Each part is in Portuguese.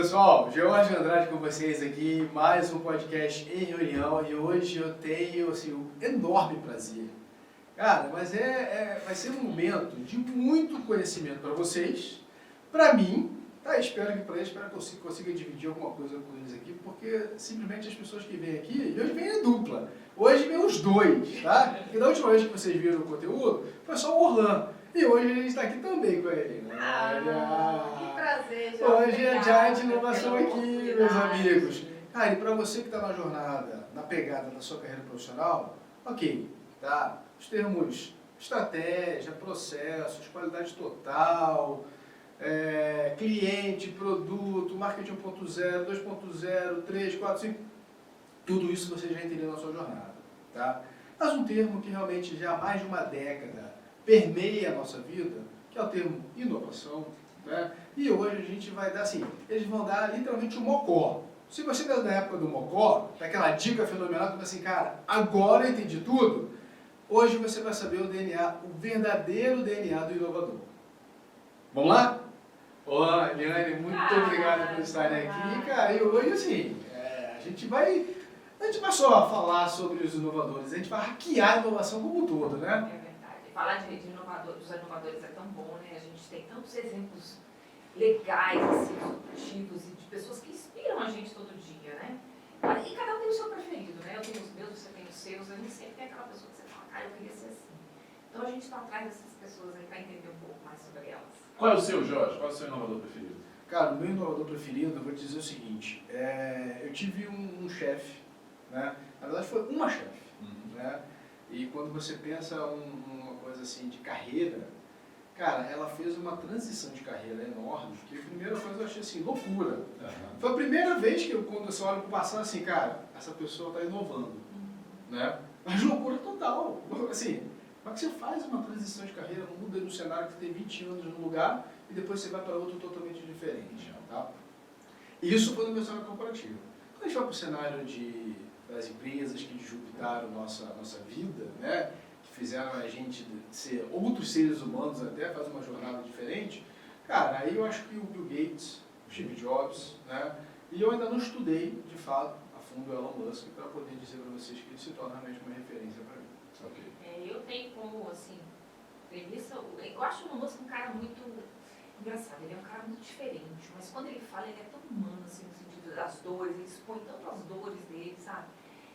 pessoal, Jorge Andrade com vocês aqui, mais um podcast em reunião e hoje eu tenho assim, um enorme prazer. Cara, mas vai ser um momento de muito conhecimento para vocês, para mim, tá? Espero que eu consiga dividir alguma coisa com eles aqui, porque simplesmente as pessoas que vêm aqui, e hoje vem a dupla, hoje vem os dois, tá? Porque da última vez que vocês viram o conteúdo, foi só o Orlan. E hoje a gente está aqui também com ele. Que prazer, Jorge. Hoje é Giant Inovação aqui, meus amigos. Cara, e para você que está na jornada, na pegada da sua carreira profissional, ok, tá? Os termos estratégia, processos, qualidade total, cliente, produto, marketing 1.0, 2.0, 3, 4, 5, tudo isso você já entendeu na sua jornada, tá? Mas um termo que realmente já há mais de uma década permeia a nossa vida, que é o termo inovação, né? E hoje a gente vai dar assim, eles vão dar literalmente um mocó. Se você der da época do mocó, daquela dica fenomenal, que assim, cara, agora eu entendi tudo, hoje você vai saber o DNA, o verdadeiro DNA do inovador. Vamos lá? Olá, Eliane, muito obrigado por estarem aqui, cara, e hoje assim, a gente vai só falar sobre os inovadores, a gente vai hackear a inovação como um todo, né? Falar dos inovadores é tão bom, né? A gente tem tantos exemplos legais, assim, disruptivos e de pessoas que inspiram a gente todo dia, né? E cada um tem o seu preferido, né? Eu tenho os meus, você tem os seus, a gente sempre tem aquela pessoa que você fala, cara, eu queria ser assim. Então a gente está atrás dessas pessoas aí para entender um pouco mais sobre elas. Qual é o seu, Jorge? Qual é o seu inovador preferido? Cara, o meu inovador preferido, eu vou te dizer o seguinte, eu tive um chefe, né? Na verdade foi uma chefe, né? E quando você pensa uma coisa assim de carreira, cara, ela fez uma transição de carreira enorme, que a primeira coisa eu achei assim, loucura. Foi a primeira vez que quando você olha para o passado, assim, cara, essa pessoa está inovando, né? Mas loucura total, assim, como é que você faz uma transição de carreira, muda no cenário que você tem 20 anos num lugar e depois você vai para outro totalmente diferente, tá? E isso foi no meu cenário corporativo. Quando a gente vai para o cenário das empresas que disruptaram nossa vida, né? Que fizeram a gente ser outros seres humanos até, fazer uma jornada diferente, cara, aí eu acho que o Bill Gates, o Steve Jobs, né? E eu ainda não estudei, de fato, a fundo o Elon Musk para poder dizer para vocês que ele se torna realmente uma referência para mim. Okay. Eu tenho como, assim, premissa, eu acho o Elon Musk um cara muito engraçado, ele é um cara muito diferente, mas quando ele fala, ele é tão humano, assim, no sentido das dores, ele expõe tanto as dores dele, sabe?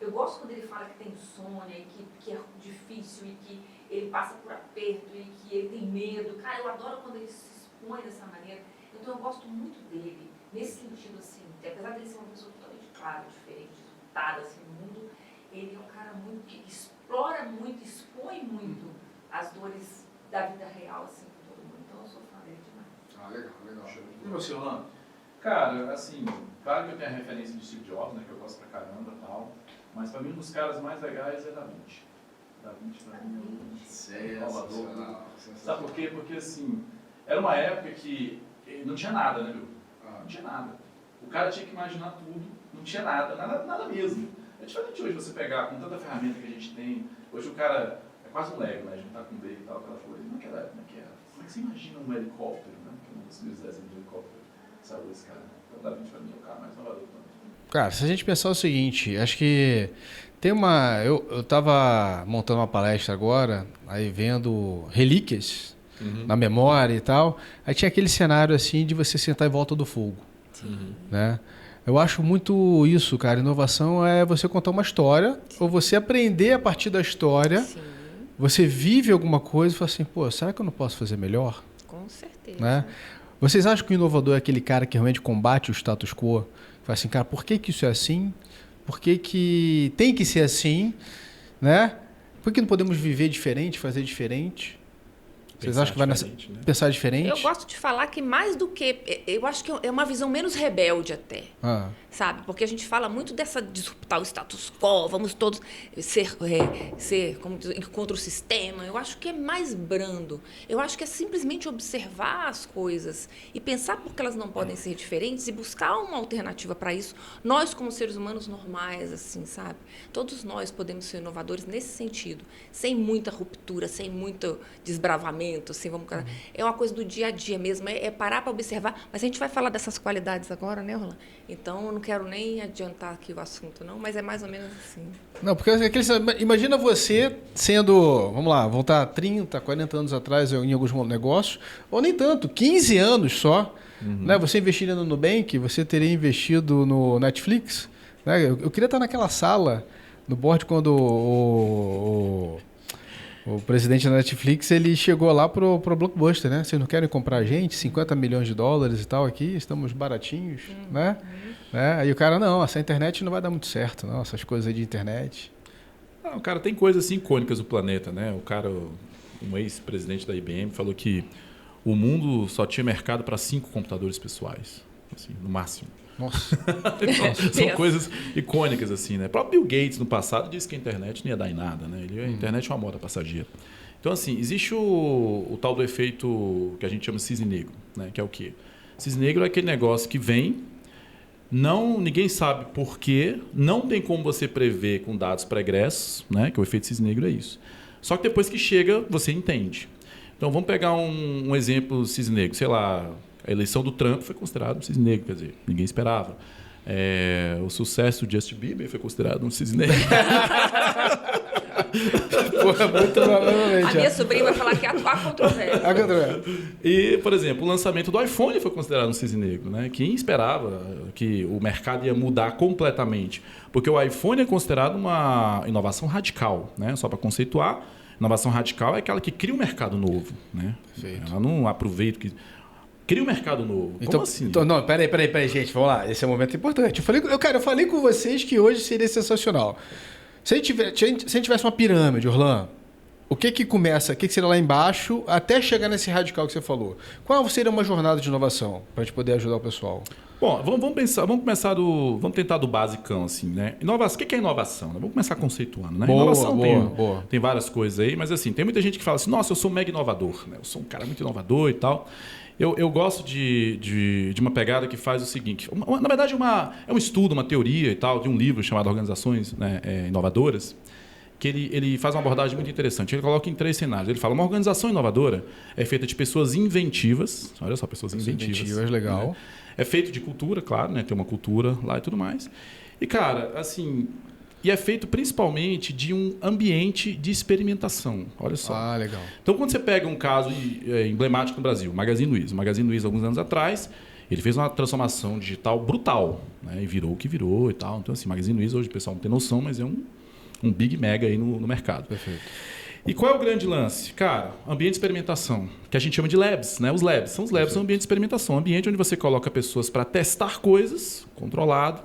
Eu gosto quando ele fala que tem insônia e que é difícil e que ele passa por aperto e que ele tem medo. Cara, eu adoro quando ele se expõe dessa maneira. Então eu gosto muito dele, nesse sentido, assim, apesar dele ser uma pessoa totalmente clara, diferente, resultada, assim, no mundo, ele é um cara muito que explora muito, expõe muito as dores da vida real, assim, com todo mundo. Então eu sou fã dele demais. Legal. E você, Orlando? Cara, assim, claro que eu tenho a referência de Steve Jobs, né, que eu gosto pra caramba e tal, mas pra mim um dos caras mais legais é Da Vinci. Da Vinci pra mim é um inovador. Sabe por quê? Porque, assim, era uma época que não tinha nada, né, meu? Não tinha nada. O cara tinha que imaginar tudo, não tinha nada mesmo. É diferente hoje você pegar com tanta ferramenta que a gente tem. Hoje o cara é quase um Lego, né? Juntar com dele e tal, aquela coisa. Naquela época, como é que era? Como é que você imagina um helicóptero, né? Que é um dos meus desenhos de helicóptero. Saiu esse cara, né? Então, Da Vinci pra mim é o cara mais inovador também. Cara, se a gente pensar o seguinte, acho que tem uma... Eu tava montando uma palestra agora, aí vendo relíquias na memória e tal, aí tinha aquele cenário assim de você sentar em volta do fogo, né? Eu acho muito isso, cara. Inovação é você contar uma história, ou você aprender a partir da história. Sim. Você vive alguma coisa e fala assim, pô, será que eu não posso fazer melhor? Com certeza. Né? Vocês acham que o inovador é aquele cara que realmente combate o status quo? Fala assim, cara, por que isso é assim? Por que tem que ser assim? Né? Por que não podemos viver diferente, fazer diferente? Vocês acham que vai pensar diferente? Eu gosto de falar que mais do que... Eu acho que é uma visão menos rebelde até. Sabe? Porque a gente fala muito dessa disruptar o status quo, vamos todos ser como diz, contra o sistema. Eu acho que é mais brando. Eu acho que é simplesmente observar as coisas e pensar por que elas não podem ser diferentes e buscar uma alternativa para isso. Nós, como seres humanos normais, assim, sabe? Todos nós podemos ser inovadores nesse sentido, sem muita ruptura, sem muito desbravamento, muito, assim, é uma coisa do dia a dia mesmo, é parar para observar. Mas a gente vai falar dessas qualidades agora, né, Roland? Então, eu não quero nem adiantar aqui o assunto, não, mas é mais ou menos assim. Não, porque imagina você sendo, vamos lá, voltar 30, 40 anos atrás em alguns negócios, ou nem tanto, 15 anos só, né? Você investindo no Nubank, você teria investido no Netflix, né? Eu queria estar naquela sala, no board, quando o presidente da Netflix, ele chegou lá pro Blockbuster, né? Vocês não querem comprar a gente? 50 milhões de dólares e tal aqui, estamos baratinhos, né? Aí o cara, não, essa internet não vai dar muito certo, não, essas coisas aí de internet. Não, cara, tem coisas assim icônicas do planeta, né? O cara, um ex-presidente da IBM, falou que o mundo só tinha mercado para 5 computadores pessoais, assim, no máximo. Nossa. São coisas icônicas, assim, né? O próprio Bill Gates, no passado, disse que a internet não ia dar em nada, né? A internet é uma moda passageira. Então, assim, existe o tal do efeito que a gente chama de cisne negro, né? Que é o quê? Cisne negro é aquele negócio que vem, ninguém sabe por quê, não tem como você prever com dados pregressos, né? Que o efeito cisne negro é isso. Só que depois que chega, você entende. Então, vamos pegar um exemplo cisne negro, sei lá... A eleição do Trump foi considerada um cisne negro, quer dizer, ninguém esperava. O sucesso do Justin Bieber foi considerado um cisne negro. Porra, muito provavelmente. A minha sobrinha vai falar que há controvérsia. E, por exemplo, o lançamento do iPhone foi considerado um cisne negro, né? Quem esperava que o mercado ia mudar completamente? Porque o iPhone é considerado uma inovação radical, né? Só para conceituar, inovação radical é aquela que cria um mercado novo, né? Perfeito. Ela não aproveita que... Cria um mercado novo. Então, como assim? Não, peraí, gente, vamos lá. Esse é um momento importante. Eu falei com vocês que hoje seria sensacional. Se a gente tivesse uma pirâmide, Orlan, o que começa, o que seria lá embaixo, até chegar nesse radical que você falou? Qual seria uma jornada de inovação, para a gente poder ajudar o pessoal? Bom, vamos tentar do basicão, assim, né? Inovação, o que é inovação? Né? Vamos começar conceituando, né? Inovação tem várias coisas aí, mas assim, tem muita gente que fala assim, nossa, eu sou mega inovador, né? Eu sou um cara muito inovador e tal. Eu gosto de uma pegada que faz o seguinte, na verdade é um estudo, uma teoria e tal, de um livro chamado Organizações, né, Inovadoras, que ele faz uma abordagem muito interessante. Ele coloca em 3 cenários. Ele fala, uma organização inovadora é feita de pessoas inventivas, olha só, pessoas inventivas. Legal. Né? É feito de cultura, claro, né? Tem uma cultura lá e tudo mais. E, cara, assim... E é feito principalmente de um ambiente de experimentação. Olha só. Ah, legal. Então, quando você pega um caso emblemático no Brasil, o Magazine Luiza. O Magazine Luiza, alguns anos atrás, ele fez uma transformação digital brutal, né? E virou o que virou e tal. Então, assim, Magazine Luiza, hoje o pessoal não tem noção, mas é um big mega aí no mercado. Perfeito. E qual é o grande lance? Cara, ambiente de experimentação, que a gente chama de labs, né? Os labs são um ambiente de experimentação. Um ambiente onde você coloca pessoas para testar coisas, controlado,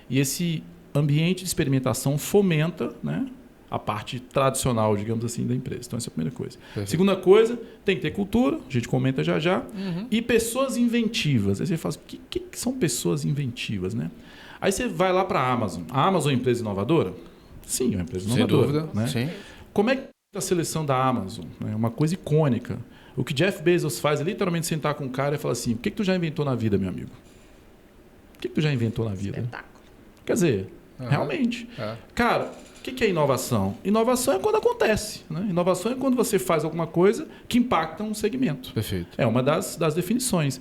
e esse ambiente de experimentação fomenta, né, a parte tradicional, digamos assim, da empresa. Então, essa é a primeira coisa. Perfeito. Segunda coisa, tem que ter cultura, a gente comenta já. E pessoas inventivas. Aí você fala, o que são pessoas inventivas, né? Aí você vai lá para a Amazon. A Amazon é uma empresa inovadora? Sim, é uma empresa inovadora. Sem dúvida, né? sim. Como é que é a seleção da Amazon? É uma coisa icônica. O que Jeff Bezos faz é literalmente sentar com o cara e falar assim, o que tu já inventou na vida, meu amigo? O que tu já inventou na vida? Espetáculo. Quer dizer... Realmente. Cara, o que é inovação? Inovação é quando acontece. Né? Inovação é quando você faz alguma coisa que impacta um segmento. Perfeito. É uma das definições.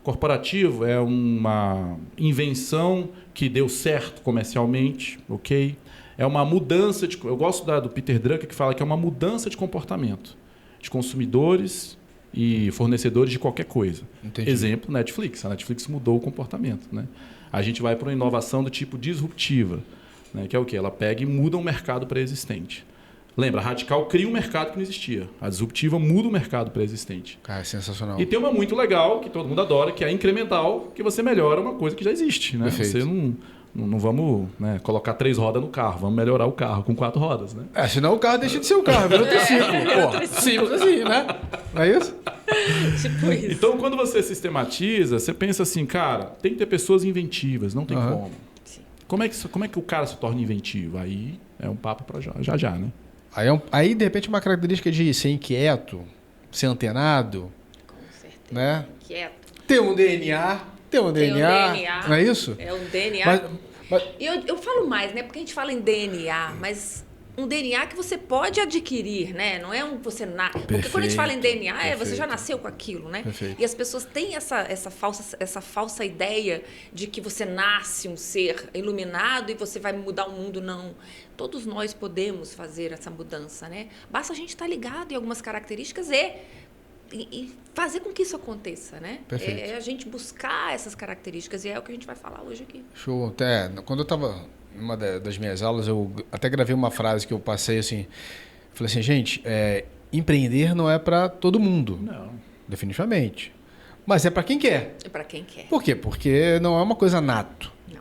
Corporativo é uma invenção que deu certo comercialmente, ok? É uma mudança de... Eu gosto do Peter Drucker, que fala que é uma mudança de comportamento de consumidores e fornecedores de qualquer coisa. Entendi. Exemplo, Netflix. A Netflix mudou o comportamento, né? A gente vai para uma inovação do tipo disruptiva, né? Que é o quê? Ela pega e muda um mercado pré-existente. Lembra, a radical cria um mercado que não existia. A disruptiva muda o mercado pré-existente. Cara, é sensacional. E tem uma muito legal, que todo mundo adora, que é a incremental, que você melhora uma coisa que já existe. Né? Perfeito. Você não vamos, né, colocar 3 rodas no carro, vamos melhorar o carro com 4 rodas. Né? Senão o carro deixa de ser o carro, vira triciclo. Simples assim, né? Não é isso? Tipo isso. Então, quando você sistematiza, você pensa assim, cara, tem que ter pessoas inventivas, não tem como. Sim. Como é que o cara se torna inventivo? Aí é um papo para já, né? Aí, de repente, uma característica de ser inquieto, ser antenado, Com certeza. né? Quieto. Ter um DNA. DNA. Não é isso? É um DNA. Mas- Eu falo mais, né? Porque a gente fala em DNA, mas um DNA que você pode adquirir, né? Não é um que você nasce. Porque quando a gente fala em DNA, você já nasceu com aquilo, né? Perfeito. E as pessoas têm essa falsa ideia de que você nasce um ser iluminado e você vai mudar o mundo. Não. Todos nós podemos fazer essa mudança, né? Basta a gente estar ligado em algumas características e fazer com que isso aconteça, né? Perfeito. É a gente buscar essas características e é o que a gente vai falar hoje aqui. Show. Até quando eu estava numa das minhas aulas, eu até gravei uma frase que eu passei assim, falei assim, gente, empreender não é para todo mundo, Não. definitivamente, mas é para quem quer. É para quem quer. Por quê? Porque não é uma coisa nato. Não.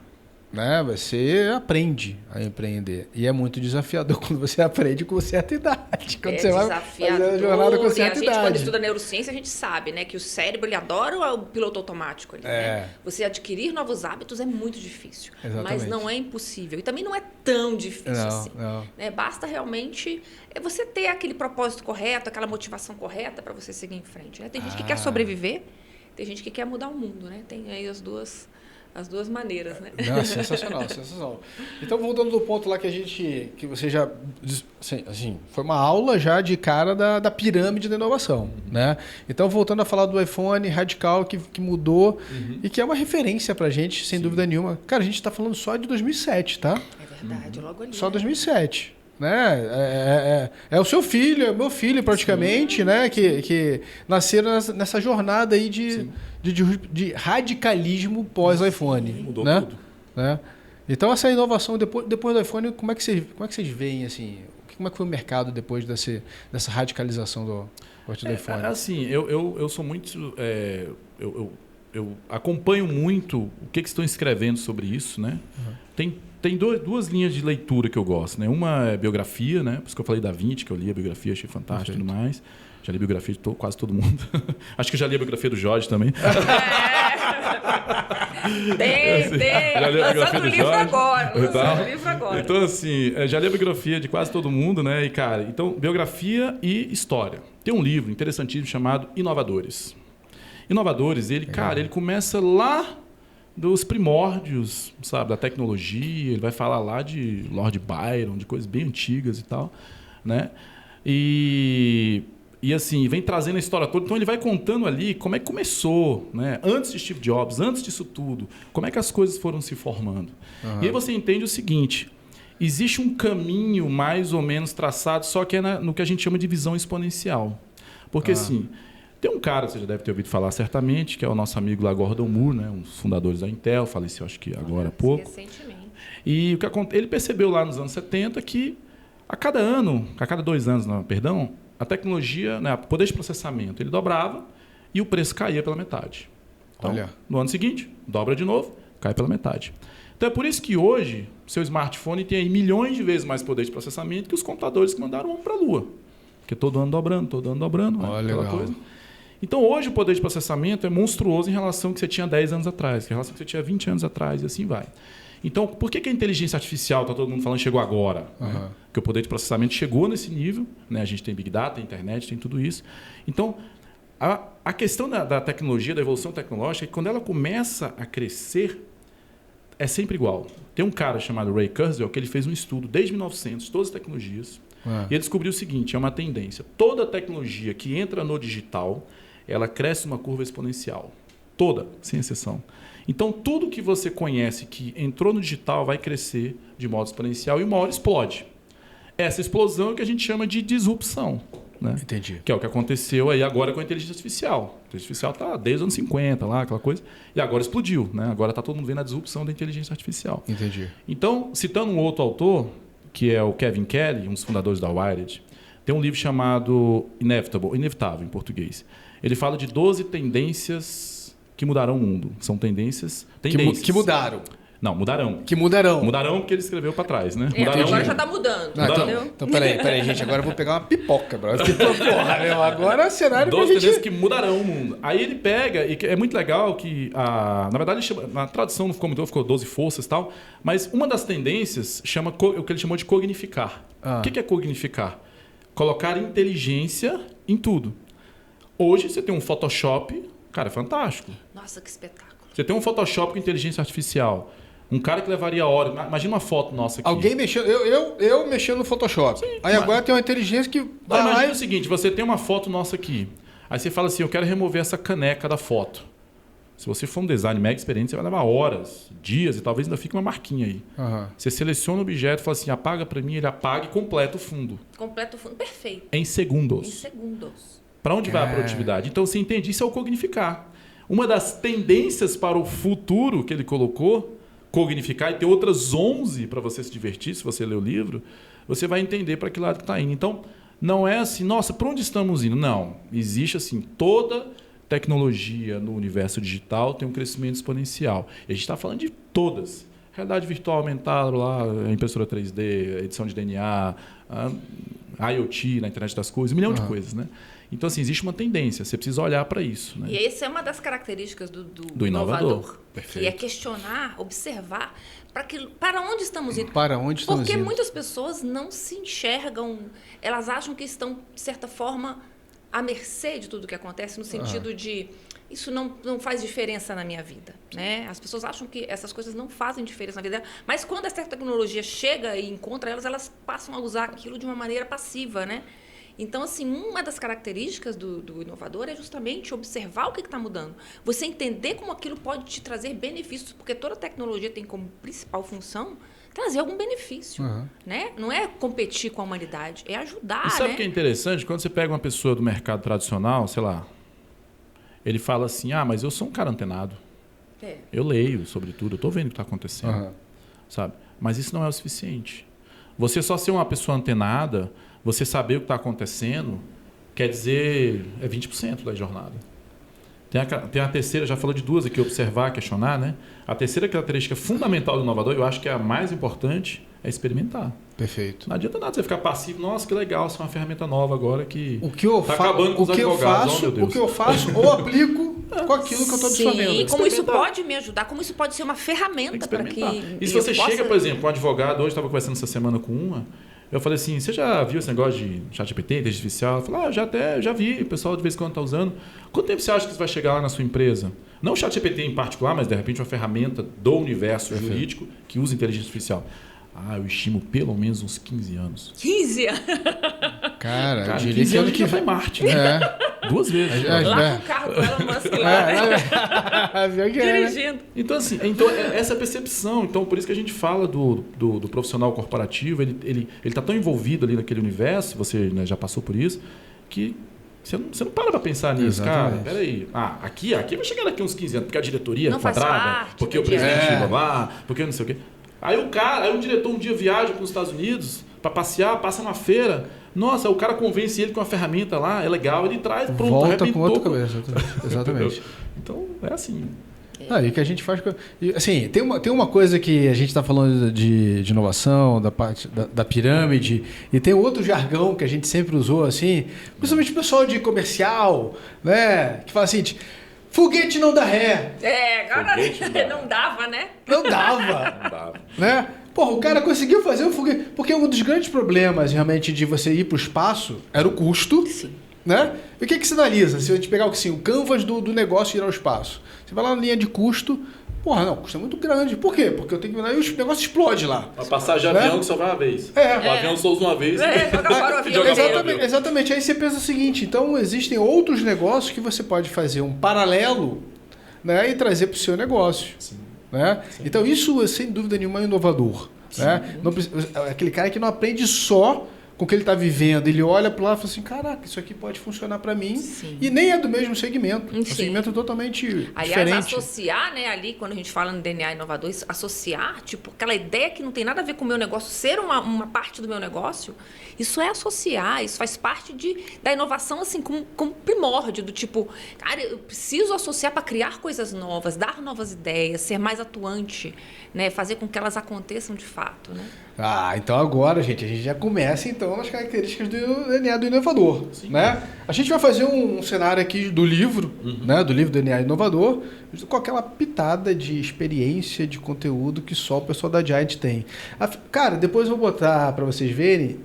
Né? Você aprende a empreender. E é muito desafiador quando você aprende com certa idade. Quando você vai fazer a jornada com certa quando idade. estuda neurociência, a gente sabe, né, que o cérebro ele adora o piloto automático. Ali, né? Você adquirir novos hábitos é muito difícil. Exatamente. Mas não é impossível. E também não é tão difícil assim. Não. Né? Basta realmente você ter aquele propósito correto, aquela motivação correta para você seguir em frente. Né? Tem gente que quer sobreviver, tem gente que quer mudar o mundo. Né? Tem aí as duas maneiras, né? Não, sensacional, sensacional. Então, voltando do ponto lá que você já... Assim, foi uma aula já de cara da pirâmide da inovação, né? Então, voltando a falar do iPhone radical que mudou e que é uma referência pra gente, sem dúvida nenhuma. Cara, a gente tá falando só de 2007, tá? É verdade, logo ali. Só né? 2007. Né? É o seu filho, é o meu filho praticamente, né? Que nasceram nessa jornada aí de radicalismo pós-iPhone. Mudou né? tudo. Né? Então essa inovação depois do iPhone, como é que vocês veem assim? Como é que foi o mercado depois dessa radicalização do iPhone? Assim, eu sou muito... eu acompanho muito o que estão escrevendo sobre isso, né? Tem duas linhas de leitura que eu gosto, né? Uma é biografia, né? Por isso que eu falei da Vinci, que eu li a biografia, achei fantástico e tudo mais. Já li a biografia de quase todo mundo. Acho que eu já li a biografia do Jorge também. Tem. Lançando o livro agora. Então, assim, já li a biografia de quase todo mundo, né? E, cara, então, biografia e história. Tem um livro interessantíssimo chamado Inovadores. Inovadores, ele começa lá dos primórdios, sabe, da tecnologia. Ele vai falar lá de Lord Byron, de coisas bem antigas e tal, né? E assim, vem trazendo a história toda. Então ele vai contando ali como é que começou, né? Antes de Steve Jobs, antes disso tudo, como é que as coisas foram se formando. E aí você entende o seguinte: existe um caminho mais ou menos traçado, só que é no que a gente chama de visão exponencial. Porque assim, tem um cara, você já deve ter ouvido falar certamente, que é o nosso amigo lá, Gordon Moore, né? Um dos fundadores da Intel, faleceu acho que agora há pouco. Recentemente. E ele percebeu lá nos anos 70 que a cada 2 anos, a tecnologia, né, o poder de processamento, ele dobrava e o preço caía pela metade. Então, no ano seguinte, dobra de novo, cai pela metade. Então é por isso que hoje, seu smartphone tem aí milhões de vezes mais poder de processamento que os computadores que mandaram o homem para a Lua. Porque todo ano dobrando, né, aquela coisa. Então hoje o poder de processamento é monstruoso em relação ao que você tinha 10 anos atrás, em relação ao que você tinha 20 anos atrás, e assim vai. Então, por que a inteligência artificial, está todo mundo falando, chegou agora? Né? Porque o poder de processamento chegou nesse nível, né? A gente tem Big Data, tem internet, tem tudo isso. Então, a questão da tecnologia, da evolução tecnológica, é que quando ela começa a crescer, é sempre igual. Tem um cara chamado Ray Kurzweil que ele fez um estudo desde 1900, todas as tecnologias, e ele descobriu o seguinte, é uma tendência. Toda tecnologia que entra no digital, ela cresce uma curva exponencial. Toda, sem exceção. Então, tudo que você conhece que entrou no digital vai crescer de modo exponencial e uma hora explode. Essa explosão é o que a gente chama de disrupção. Né? Entendi. Que é o que aconteceu aí agora com a inteligência artificial. A inteligência artificial está desde os anos 50, lá, aquela coisa, e agora explodiu. Né? Agora está todo mundo vendo a disrupção da inteligência artificial. Entendi. Então, citando um outro autor, que é o Kevin Kelly, um dos fundadores da Wired, tem um livro chamado Inevitável, em português. Ele fala de 12 tendências que mudarão o mundo. São tendências... Que mudaram. Não, mudarão. Que mudarão. Mudarão porque ele escreveu para trás, né? Mudarão. Agora já está mudando. Não, entendeu? então peraí, gente. Agora eu vou pegar uma pipoca, brother. Porra, meu, agora é cenário 12 pra gente... tendências que mudarão o mundo. Aí ele pega, e é muito legal que... na verdade, na tradução não ficou muito, ficou 12 forças e tal, mas uma das tendências chama o que ele chamou de cognificar. O que é cognificar? Colocar inteligência em tudo. Hoje você tem um Photoshop... Cara, é fantástico. Nossa, que espetáculo. Você tem um Photoshop com inteligência artificial. Um cara que levaria horas. Imagina uma foto nossa aqui. Alguém mexeu. Eu mexendo no Photoshop. Sim, aí agora tem uma inteligência que. Não, imagina o seguinte: você tem uma foto nossa aqui. Aí você fala assim: eu quero remover essa caneca da foto. Se você for um design mega experiente, você vai levar horas, dias e talvez ainda fique uma marquinha aí. Uhum. Você seleciona o objeto e fala assim: apaga para mim, ele apaga e completa o fundo. Completa o fundo. Perfeito. Em segundos. Em segundos. Para onde vai a produtividade? Então você entende, isso é o cognificar. Uma das tendências para o futuro que ele colocou, cognificar, e ter outras 11 para você se divertir, se você ler o livro, você vai entender para que lado que está indo. Então, não é assim, nossa, para onde estamos indo? Não. Existe assim, toda tecnologia no universo digital tem um crescimento exponencial. E a gente está falando de todas. Realidade virtual aumentada, lá, impressora 3D, edição de DNA, IoT, na internet das coisas, 1 milhão de coisas, né? Então, assim, existe uma tendência, você precisa olhar para isso. Né? E essa é uma das características do inovador. Que é questionar, observar, para onde estamos indo. Para onde estamos Porque indo. muitas pessoas não se enxergam, elas acham que estão, de certa forma, à mercê de tudo que acontece, no sentido de isso não faz diferença na minha vida. Né? As pessoas acham que essas coisas não fazem diferença na vida dela, mas quando essa tecnologia chega e encontra elas, elas passam a usar aquilo de uma maneira passiva, né? Então, assim, uma das características do inovador é justamente observar o que está mudando. Você entender como aquilo pode te trazer benefícios, porque toda tecnologia tem como principal função trazer algum benefício. Né? Não é competir com a humanidade, é ajudar. E sabe o né? que é interessante? Quando você pega uma pessoa do mercado tradicional, sei lá, ele fala assim, mas eu sou um cara antenado. Eu leio sobre tudo, eu estou vendo o que está acontecendo. Sabe? Mas isso não é o suficiente. Você só ser uma pessoa antenada, você saber o que está acontecendo, quer dizer, é 20% da jornada. Tem a terceira, já falou de duas aqui, observar, questionar, né? A terceira característica fundamental do inovador, eu acho que é a mais importante, é experimentar. Perfeito. Não adianta nada você ficar passivo, nossa, que legal, isso é uma ferramenta nova agora que está acabando com os advogados. O que eu faço ou aplico com aquilo que eu estou absorvendo. Sim, e como isso pode me ajudar, como isso pode ser uma ferramenta para que... E se você chega, por exemplo, um advogado, hoje estava conversando essa semana com uma, eu falei assim, você já viu esse negócio de ChatGPT, inteligência artificial? Ela falou, já vi, o pessoal de vez em quando está usando. Quanto tempo você acha que isso vai chegar lá na sua empresa? Não o ChatGPT em particular, mas de repente uma ferramenta do universo jurídico que usa inteligência artificial. Eu estimo pelo menos uns 15 anos. 15 anos? Cara, eu diria 15 que anos que vai Marte, né? 2 vezes. Lá com o carro do Elon Musk lá, dirigindo. Então, assim, essa é a percepção. Então, por isso que a gente fala do profissional corporativo, ele está tão envolvido ali naquele universo, você, né, já passou por isso, que você não para pensar nisso. Exatamente. Cara. Peraí. Aqui vai chegar daqui uns 15 anos, porque a diretoria é quadrada, porque o presidente lá, porque não sei o quê. Aí o diretor um dia viaja para os Estados Unidos para passear, passa numa feira. Nossa, o cara convence ele com uma ferramenta lá, é legal, ele traz, pronto, volta com outra cabeça. Exatamente. Então, é assim. E o que a gente faz... Assim, tem uma coisa que a gente está falando de inovação, da parte da pirâmide, e tem outro jargão que a gente sempre usou, assim, principalmente o pessoal de comercial, né, que fala assim... Foguete não dá ré. Agora não dava, né? Não dava. Né? Porra, o cara conseguiu fazer um foguete. Porque um dos grandes problemas, realmente, de você ir para o espaço era o custo. Sim. Né? E o que sinaliza? Se a gente pegar o canvas do negócio e ir ao espaço. Você vai lá na linha de custo. Porra, não, o custo é muito grande. Por quê? Porque eu tenho que ir lá e o negócio explode lá. Uma passagem de avião que só vai uma vez. O avião só usa uma vez. Joga fora o avião. Exatamente. Aí você pensa o seguinte, então existem outros negócios que você pode fazer um paralelo, né, e trazer para o seu negócio. Sim. Né? Sim. Então isso, sem dúvida nenhuma, é inovador. Né? Não, aquele cara que não aprende só com o que ele está vivendo, ele olha para lá e fala assim, caraca, isso aqui pode funcionar para mim. Sim. E nem é do mesmo segmento. É um segmento totalmente diferente. Aliás, associar, né, ali, quando a gente fala no DNA inovador, associar, tipo, aquela ideia que não tem nada a ver com o meu negócio, ser uma parte do meu negócio, isso é associar, isso faz parte da inovação, assim, como primórdio, do tipo, cara, eu preciso associar para criar coisas novas, dar novas ideias, ser mais atuante, né, fazer com que elas aconteçam de fato, né? Então agora, a gente já começa, então, nas características do DNA do inovador. Né? A gente vai fazer um cenário aqui do livro, né, do livro DNA Inovador, com aquela pitada de experiência, de conteúdo que só o pessoal da Giant tem. Cara, depois eu vou botar para vocês verem,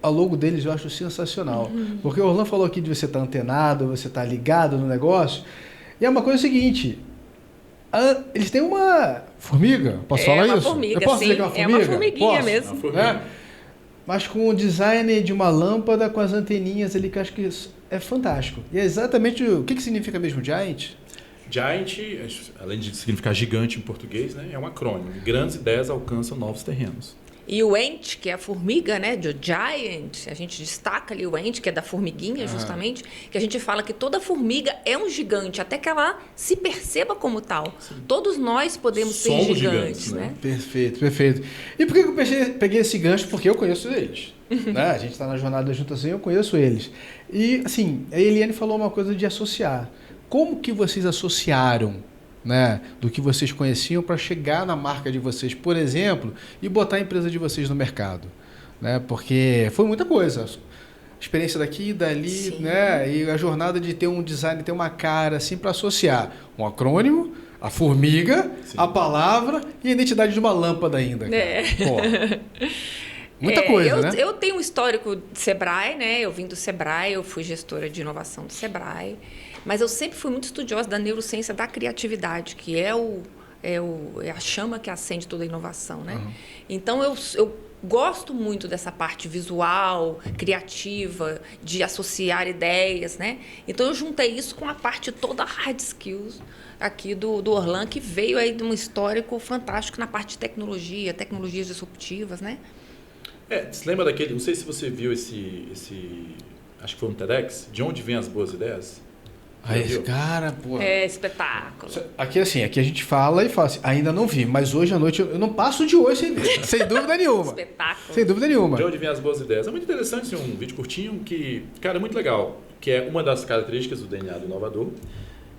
a logo deles eu acho sensacional. Porque o Orlando falou aqui de você estar antenado, você estar ligado no negócio. E é uma coisa seguinte... Eles têm uma formiga, posso falar uma isso? Formiga, Eu posso sim. dizer que é uma formiga? É uma formiguinha Posso? mesmo. Uma formiga. Né? Mas com o design de uma lâmpada com as anteninhas ali, que eu acho que isso é fantástico. E é exatamente o que significa mesmo Giant? Giant, além de significar gigante em português, né, é um acrônimo. Grandes ideias alcançam novos terrenos. E o ant, que é a formiga, né, do giant, a gente destaca ali o ant, que é da formiguinha, justamente, que a gente fala que toda formiga é um gigante, até que ela se perceba como tal. Sim. Todos nós podemos Somos ser gigantes, né? Perfeito, perfeito. E por que eu peguei esse gancho? Porque eu conheço eles. Né? A gente está na jornada junto assim, eu conheço eles. E, assim, a Eliane falou uma coisa de associar. Como que vocês associaram, né, do que vocês conheciam para chegar na marca de vocês, por exemplo, e botar a empresa de vocês no mercado? Né? Porque foi muita coisa. Experiência daqui e dali, sim, né? E a jornada de ter um design, ter uma cara assim para associar um acrônimo, a formiga, sim, a palavra e a identidade de uma lâmpada ainda. Muita coisa, né? Eu tenho um histórico de Sebrae, né? Eu vim do Sebrae, eu fui gestora de inovação do Sebrae. Mas eu sempre fui muito estudiosa da neurociência da criatividade, que é a chama que acende toda a inovação, né? Uhum. Então, eu gosto muito dessa parte visual, criativa, de associar ideias, né? Então, eu juntei isso com a parte toda hard skills aqui do Orlan, que veio aí de um histórico fantástico na parte de tecnologia, tecnologias disruptivas, né? Você lembra daquele, não sei se você viu esse acho que foi um TEDx, De Onde Vêm as Boas Ideias? Esse cara, pô. É espetáculo. Aqui assim, aqui a gente fala e fala assim, ainda não vi, mas hoje à noite eu não passo de hoje sem ver, sem dúvida nenhuma. Espetáculo. Sem dúvida nenhuma. De Onde Vêm as Boas Ideias. É muito interessante, um vídeo curtinho que, cara, é muito legal, que é uma das características do DNA do inovador,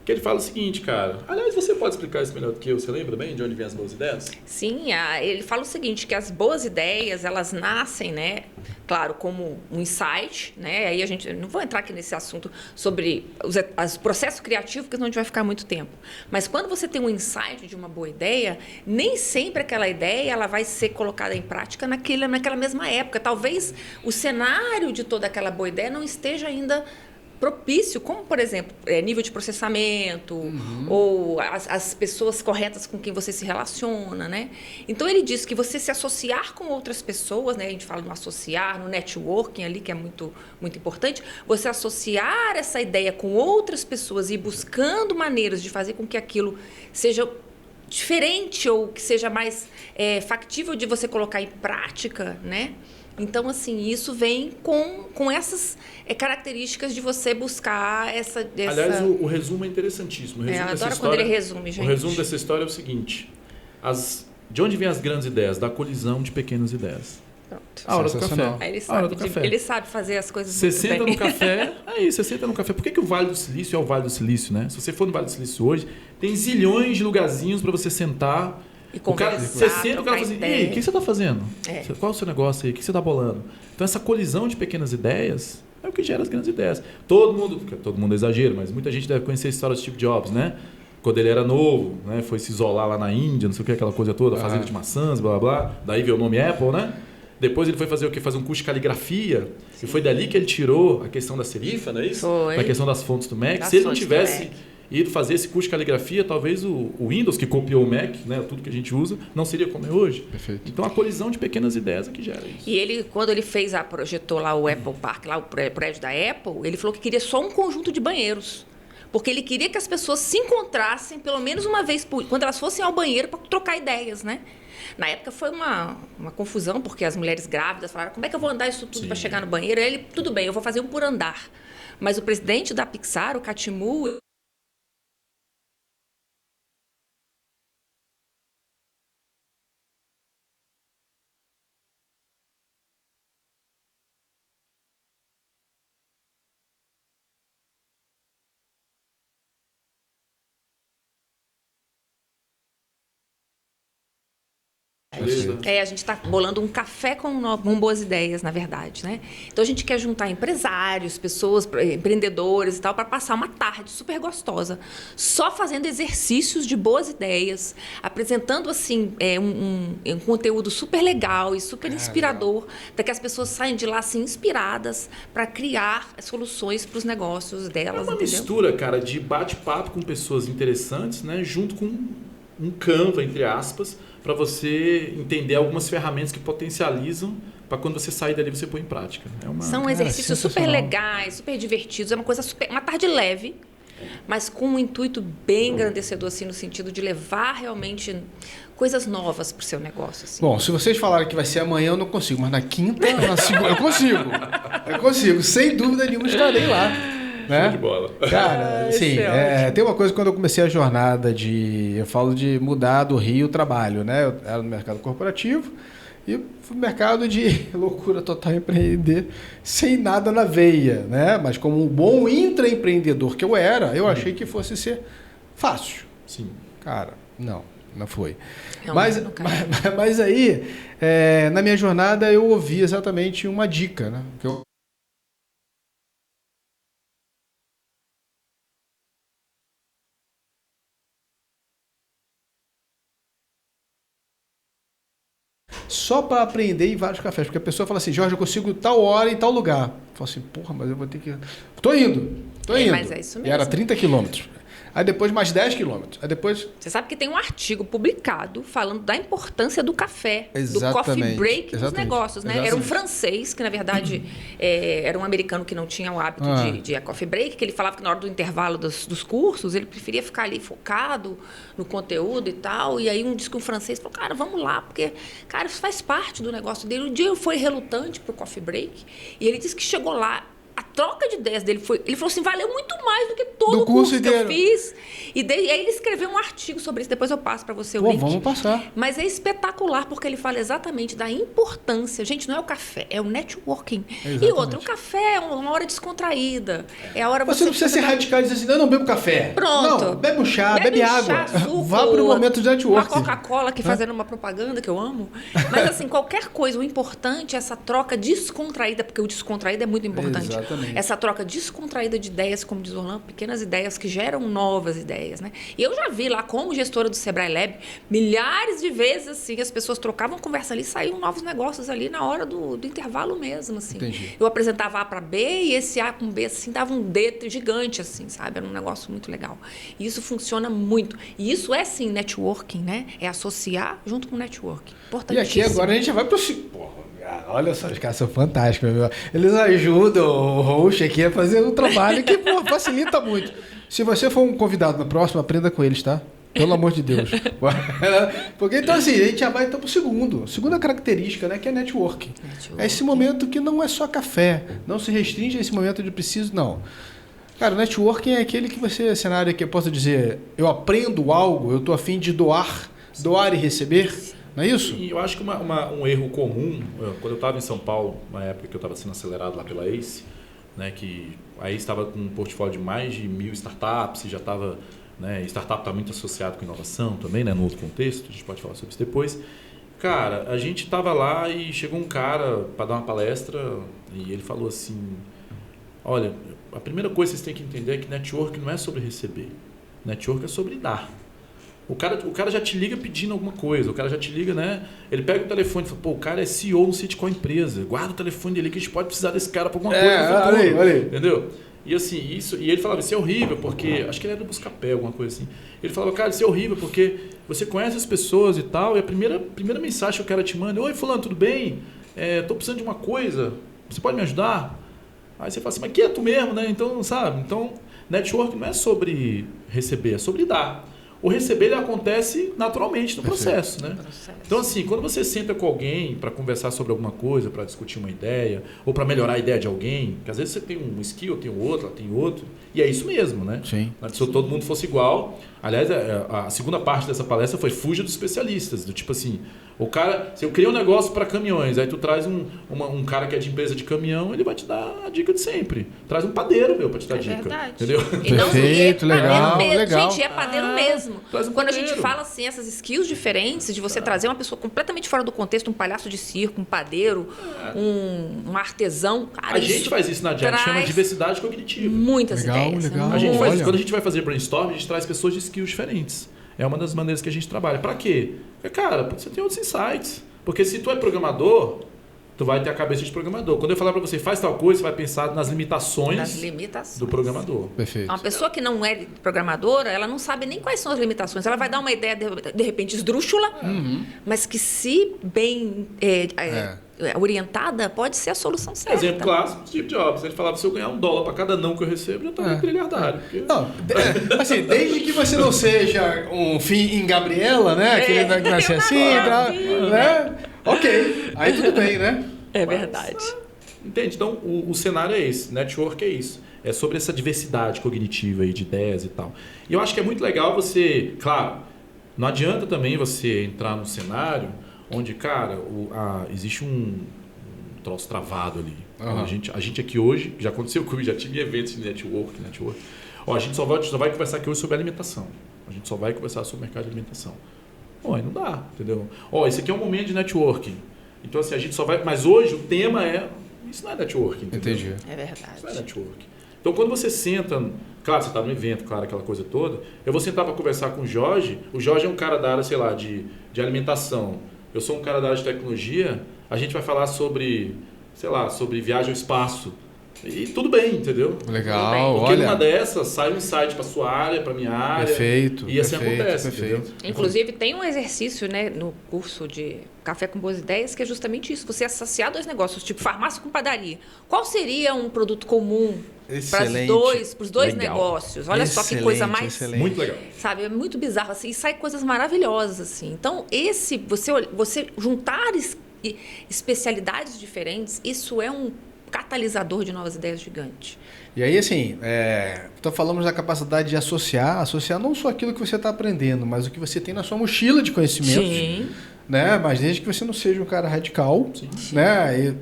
que ele fala o seguinte, cara, aliás, você pode explicar isso melhor do que eu, você lembra bem de onde vêm as boas ideias? Sim, ele fala o seguinte, que as boas ideias, elas nascem, né, claro, como um insight, né, aí a gente, não vou entrar aqui nesse assunto sobre os processos criativos, porque senão a gente vai ficar muito tempo, mas quando você tem um insight de uma boa ideia, nem sempre aquela ideia, ela vai ser colocada em prática naquela mesma época, talvez o cenário de toda aquela boa ideia não esteja ainda propício, como, por exemplo, nível de processamento, ou as pessoas corretas com quem você se relaciona, né? Então, ele diz que você se associar com outras pessoas, né? A gente fala no associar, no networking ali, que é muito, muito importante, você associar essa ideia com outras pessoas e ir buscando maneiras de fazer com que aquilo seja diferente ou que seja mais factível de você colocar em prática, né? Então, assim, isso vem com essas características de você buscar essa... Aliás, o resumo é interessantíssimo. Eu adoro quando ele resume, gente. O resumo dessa história é o seguinte. De onde vêm as grandes ideias? Da colisão de pequenas ideias. Pronto. A hora do café. Ele sabe fazer as coisas muito bem. Você senta no café... você senta no café. Por que o Vale do Silício é o Vale do Silício, né? Se você for no Vale do Silício hoje, tem zilhões de lugarzinhos para você sentar... E conversar, você senta, o cara fala assim, ei, o que você está fazendo? Qual é o seu negócio aí? O que você está bolando? Então, essa colisão de pequenas ideias é o que gera as grandes ideias. Todo mundo é exagero, mas muita gente deve conhecer a história do Steve Jobs, né? Quando ele era novo, né? Foi se isolar lá na Índia, não sei o que, aquela coisa toda, fazenda de maçãs, blá, blá, blá. Daí veio o nome Apple, né? Depois ele foi fazer o quê? Fazer um curso de caligrafia. Sim. E foi dali que ele tirou a questão da serifa, não é isso? Foi. A questão das fontes do Mac. Se ele não tivesse... ido fazer esse curso de caligrafia, talvez o Windows, que copiou o Mac, né, tudo que a gente usa, não seria como é hoje. Perfeito. Então, a colisão de pequenas ideias é que gera isso. E ele, quando ele projetou lá o Apple Park, lá o prédio da Apple, ele falou que queria só um conjunto de banheiros. Porque ele queria que as pessoas se encontrassem pelo menos uma vez quando elas fossem ao banheiro para trocar ideias, né? Na época foi uma confusão, porque as mulheres grávidas falaram, como é que eu vou andar isso tudo para chegar no banheiro? Aí ele, tudo bem, eu vou fazer um por andar. Mas o presidente da Pixar, o Katimu, A gente está bolando um café com boas ideias, na verdade, né? Então a gente quer juntar empresários, pessoas, empreendedores e tal, para passar uma tarde super gostosa, só fazendo exercícios de boas ideias, apresentando assim um conteúdo super legal e super inspirador, para que as pessoas saiam de lá assim inspiradas para criar soluções para os negócios delas. É uma entendeu? mistura, cara, de bate-papo com pessoas interessantes, né, junto com um Canva, entre aspas, para você entender algumas ferramentas que potencializam para quando você sair dali você pôr em prática. São exercícios super legais, super divertidos, é uma tarde leve, mas com um intuito bem engrandecedor, assim, no sentido de levar realmente coisas novas para o seu negócio. Assim. Bom, se vocês falarem que vai ser amanhã, eu não consigo, mas na quinta, na segunda, eu consigo, sem dúvida nenhuma estarei lá. Né? Show de bola. Cara, assim, tem uma coisa quando eu comecei a jornada eu falo de mudar do Rio o trabalho, né? Eu era no mercado corporativo e fui no mercado de loucura total empreender sem nada na veia, né? Mas como um bom intraempreendedor que eu era, eu achei que fosse ser fácil. Sim. Cara, não foi. Não, mas aí, na minha jornada, eu ouvi exatamente uma dica, né? Que eu só para aprender em vários cafés. Porque a pessoa fala assim, Jorge, eu consigo tal hora em tal lugar. Eu falo assim, porra, mas eu vou ter que... Tô indo. Mas é isso mesmo. E era 30 quilômetros. Aí depois mais 10 quilômetros. Aí depois... Você sabe que tem um artigo publicado falando da importância do café, do coffee break nos negócios, né? Era um francês, que na verdade era um americano que não tinha o hábito de coffee break, que ele falava que na hora do intervalo dos cursos, ele preferia ficar ali focado no conteúdo e tal. E aí disse que um francês falou, cara, vamos lá, porque, cara, isso faz parte do negócio dele. Um dia ele foi relutante pro coffee break e ele disse que chegou lá, a troca de ideias dele ele falou assim, valeu muito mais do que todo o curso que eu fiz. E aí ele escreveu um artigo sobre isso, depois eu passo para você o link. Vamos passar. Mas é espetacular, porque ele fala exatamente da importância. Gente, não é o café, é o networking. Exatamente. E outro, o café é uma hora descontraída. É a hora você não precisa ser radical e dizer assim, não bebo café. Pronto. Não, bebe um chá, bebe água. Suco, vá para o momento de networking. Uma Coca-Cola aqui fazendo uma propaganda que eu amo. Mas assim, qualquer coisa, o importante é essa troca descontraída, porque o descontraído é muito importante. Exatamente. Essa troca descontraída de ideias, como diz o Orlando, pequenas ideias que geram novas ideias, né? E eu já vi lá, como gestora do Sebrae Lab, milhares de vezes, assim, as pessoas trocavam conversa ali e saíam novos negócios ali na hora do intervalo mesmo, assim. Entendi. Eu apresentava A para B e esse A com B, assim, dava um D gigante, assim, sabe? Era um negócio muito legal. E isso funciona muito. E isso é, sim, networking, né? É associar junto com networking. Importantíssimo. E aqui agora a gente já vai para o... Olha só, os caras são fantásticos, meu. Eles ajudam o host aqui a fazer um trabalho que facilita muito. Se você for um convidado na próxima, aprenda com eles, tá? Pelo amor de Deus. Porque então assim, a gente já vai então para o segundo. Segunda característica, né? Que é networking. É esse momento que não é só café. Não se restringe a esse momento de preciso, não. Cara, o networking é aquele que você, cenário que eu posso dizer, eu aprendo algo, eu estou a fim de doar e receber. Não é isso? E eu acho que um erro comum, quando eu estava em São Paulo, na época que eu estava sendo acelerado lá pela ACE, né, que a ACE estava com um portfólio de mais de 1.000 startups, e já estava, né, startup está muito associado com inovação também, né, no outro contexto, a gente pode falar sobre isso depois. Cara, a gente estava lá e chegou um cara para dar uma palestra e ele falou assim, olha, a primeira coisa que vocês têm que entender é que network não é sobre receber, network é sobre dar. O cara já te liga pedindo alguma coisa, o cara já te liga, né? Ele pega o telefone e fala, pô, o cara é CEO, não sei de qual empresa, guarda o telefone dele que a gente pode precisar desse cara pra alguma coisa. Olha aí. Entendeu? E assim, e ele falava, isso é horrível, porque, acho que ele era do Buscapé, alguma coisa assim. Ele falava, cara, isso é horrível, porque você conhece as pessoas e tal, e a primeira mensagem que o cara te manda, oi fulano, tudo bem? Tô precisando de uma coisa, você pode me ajudar? Aí você fala assim, mas que é tu mesmo, né? Então, sabe? Então, network não é sobre receber, é sobre dar. O receber ele acontece naturalmente no processo, né? Então, assim, quando você senta com alguém para conversar sobre alguma coisa, para discutir uma ideia, ou para melhorar a ideia de alguém, que às vezes você tem um skill, tem outro, ela tem outro, E é isso mesmo, né? Sim. Se todo mundo fosse igual. Aliás, a segunda parte dessa palestra foi fuja dos especialistas. Do tipo assim, o cara, se eu criei um negócio para caminhões, aí tu traz um cara que é de empresa de caminhão, ele vai te dar a dica de sempre. Traz um padeiro, para te dar dica. Verdade. Entendeu? Perfeito, legal, mesmo. legal. Gente, é padeiro mesmo. Traz um Quando a padeiro. gente fala assim, essas skills diferentes, de você trazer uma pessoa completamente fora do contexto, um palhaço de circo, um padeiro, um artesão. Cara, A gente faz isso na Diante, chama diversidade cognitiva. Muitas Legal, ideias. legal. A gente faz Olha. isso. Quando a gente vai fazer brainstorm, a gente traz pessoas de skills diferentes. É uma das maneiras que a gente trabalha. Para quê? Porque, cara, você tem outros insights. Porque se tu é programador, tu vai ter a cabeça de programador. Quando eu falar para você, faz tal coisa, você vai pensar nas limitações do programador. Perfeito. Uma pessoa que não é programadora, ela não sabe nem quais são as limitações. Ela vai dar uma ideia, de repente, esdrúxula, mas que se bem orientada, pode ser a solução certa. Exemplo clássico, Steve Jobs. Ele falava, se eu ganhar $1 para cada não que eu recebo, eu estou trilhardário. Não, assim, desde que você não seja um fim em Gabriela, né? Aquele que nasce assim, né? Ok, aí tudo bem, né? É verdade. Entende? Então, o cenário é esse. Network é isso. É sobre essa diversidade cognitiva aí de ideias e tal. E eu acho que é muito legal você... Claro, não adianta também você entrar num cenário onde, cara, existe um troço travado ali. Uhum. A gente aqui hoje, já aconteceu comigo, já tive eventos de network. Ó, a gente só vai conversar aqui hoje sobre alimentação. A gente só vai conversar sobre o mercado de alimentação. Ó, aí não dá, entendeu? Ó, esse aqui é um momento de networking. Então, assim, a gente só vai... Mas hoje o tema é... Isso não é networking, entendeu? Entendi. É verdade. Isso não é networking. Então, quando você senta... Claro, você está no evento, claro, aquela coisa toda. Eu vou sentar para conversar com o Jorge. O Jorge é um cara da área, sei lá, de alimentação. Eu sou um cara da área de tecnologia. A gente vai falar sobre, sei lá, sobre viagem ao espaço. E tudo bem, entendeu? Legal, Porque olha. numa dessas sai um insight para sua área, para minha área. Perfeito. E assim perfeito, acontece, perfeito. entendeu? Inclusive, tem um exercício, né, no curso de Café com Boas Ideias, que é justamente isso. Você associar dois negócios, tipo farmácia com padaria. Qual seria um produto comum Excelente. para os dois Legal. negócios? Olha só que coisa mais... excelente. Muito legal. Sabe, é muito bizarro assim, e sai coisas maravilhosas assim. Então, você juntar especialidades diferentes, isso é um catalisador de novas ideias gigante. E aí, assim, então falamos da capacidade de associar não só aquilo que você está aprendendo, mas o que você tem na sua mochila de conhecimentos. Sim. Né? Mas desde que você não seja um cara radical, né? E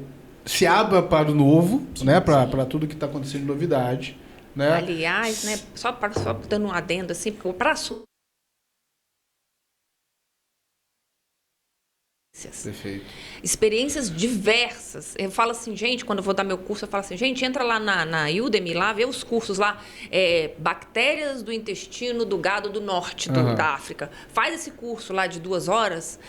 se abra para o novo, né? Para tudo que está acontecendo de novidade. Né? Aliás, né, só dando um adendo assim, porque para Perfeito. experiências diversas. Eu falo assim, gente, quando eu vou dar meu curso, eu falo assim, gente, entra lá na Udemy, lá, vê os cursos lá, bactérias do intestino do gado do norte da África. Faz esse curso lá de 2 horas,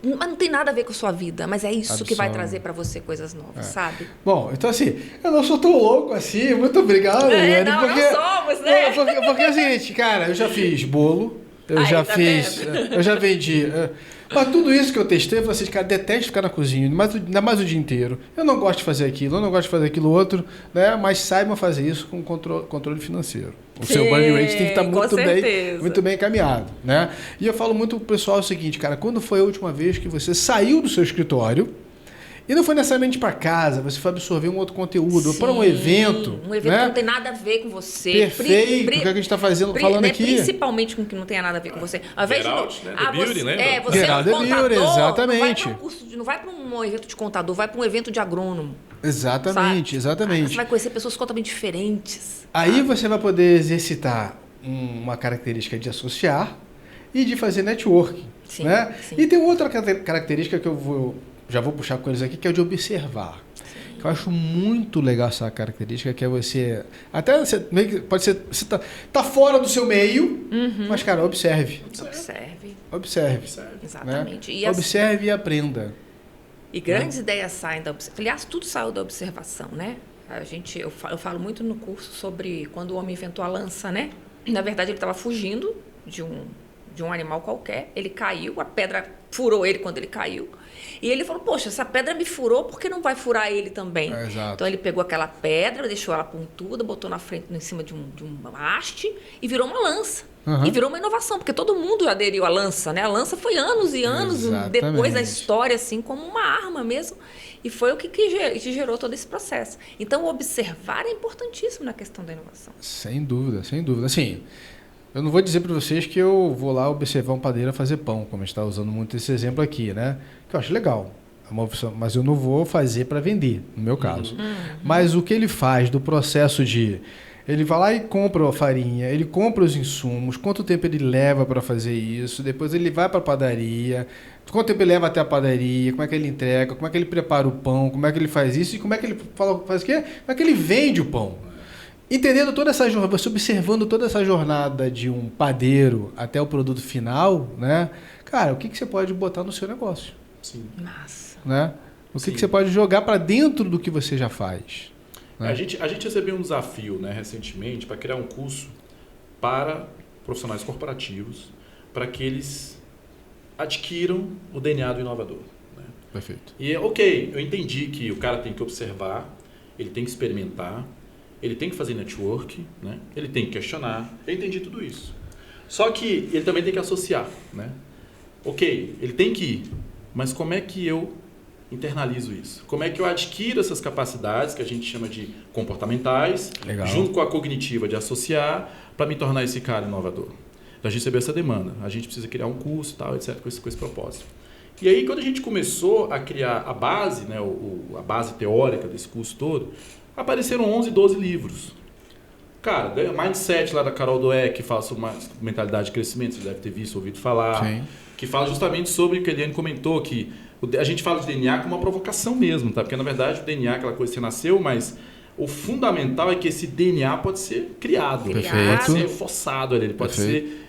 mas não tem nada a ver com a sua vida, mas é isso que vai trazer para você coisas novas, sabe? Bom, então assim, eu não sou tão louco assim, muito obrigado, Eliane, não porque, somos, né? Porque é o seguinte, cara, eu já fiz bolo, eu já vendi... Mas tudo isso que eu testei, eu falei assim, cara, detesto ficar na cozinha, ainda mais o dia inteiro. Eu não gosto de fazer aquilo, eu não gosto de fazer aquilo outro, né? Mas saiba fazer isso com controle financeiro. O seu burn rate tem que estar muito bem encaminhado, né? E eu falo muito pro pessoal o seguinte, cara, quando foi a última vez que você saiu do seu escritório e não foi necessariamente para casa, você foi absorver um outro conteúdo, para um evento. Um evento né? que não tem nada a ver com você. Perfeito, o que a gente está falando aqui. Principalmente com o que não tenha nada a ver com você. Ao invés Get out, né? The beauty, né? Você é um contador, exatamente. não vai para um evento de contador, vai para um evento de agrônomo. Exatamente, sabe? exatamente. Você vai conhecer pessoas totalmente diferentes. Aí você vai poder exercitar uma característica de associar e de fazer networking. Sim, né? sim. E tem outra característica que já vou puxar com eles aqui, que é o de observar. Que eu acho muito legal essa característica, que é você... Até você meio que pode ser... Você tá fora do seu meio, mas, cara, observe. Observe. Exatamente. Né? E observe e aprenda. E grandes ideias saem da observação. Aliás, tudo saiu da observação, né? Eu falo muito no curso sobre quando o homem inventou a lança, né? Na verdade, ele estava fugindo de um animal qualquer. Ele caiu, a pedra furou ele quando ele caiu. E ele falou, poxa, essa pedra me furou, por que não vai furar ele também? Exato. Então, ele pegou aquela pedra, deixou ela pontuda, botou na frente, em cima de uma haste e virou uma lança. E virou uma inovação, porque todo mundo aderiu à lança, né? A lança foi anos e anos depois da história, assim, como uma arma mesmo. E foi o que gerou todo esse processo. Então, observar é importantíssimo na questão da inovação. Sem dúvida, sem dúvida. Assim, eu não vou dizer para vocês que eu vou lá observar um padeiro fazer pão, como a gente está usando muito esse exemplo aqui, né? Que eu acho legal. É uma opção, mas eu não vou fazer para vender, no meu caso. Mas o que ele faz do processo de... Ele vai lá e compra a farinha, ele compra os insumos, quanto tempo ele leva para fazer isso, depois ele vai para a padaria, quanto tempo ele leva até a padaria, como é que ele entrega, como é que ele prepara o pão, como é que ele faz isso e como é que ele faz o quê? Como é que ele vende o pão. Entendendo toda essa jornada, você observando toda essa jornada de um padeiro até o produto final, né? Cara, o que você pode botar no seu negócio? Sim. Massa. Né? O que você pode jogar para dentro do que você já faz? Né? A gente recebeu um desafio, né, recentemente para criar um curso para profissionais corporativos para que eles adquiram o DNA do inovador. Né? Perfeito. E ok, eu entendi que o cara tem que observar, ele tem que experimentar, ele tem que fazer network, né? Ele tem que questionar. Eu entendi tudo isso. Só que ele também tem que associar. Né? Ok, ele tem que ir, mas como é que eu internalizo isso? Como é que eu adquiro essas capacidades que a gente chama de comportamentais, junto com a cognitiva de associar, para me tornar esse cara inovador? Então, a gente recebeu essa demanda. A gente precisa criar um curso, tal, etc., com esse propósito. E aí, quando a gente começou a criar a base, né, a base teórica desse curso todo, apareceram 11, 12 livros. Cara, Mindset lá da Carol Dweck, que fala sobre mentalidade de crescimento, você deve ter visto, ouvido falar. Sim. Que fala justamente sobre o que a Eliane comentou, que a gente fala de DNA como uma provocação mesmo, tá? Porque na verdade o DNA é aquela coisa que você nasceu, mas o fundamental é que esse DNA pode ser criado, pode ser forçado, ele pode ser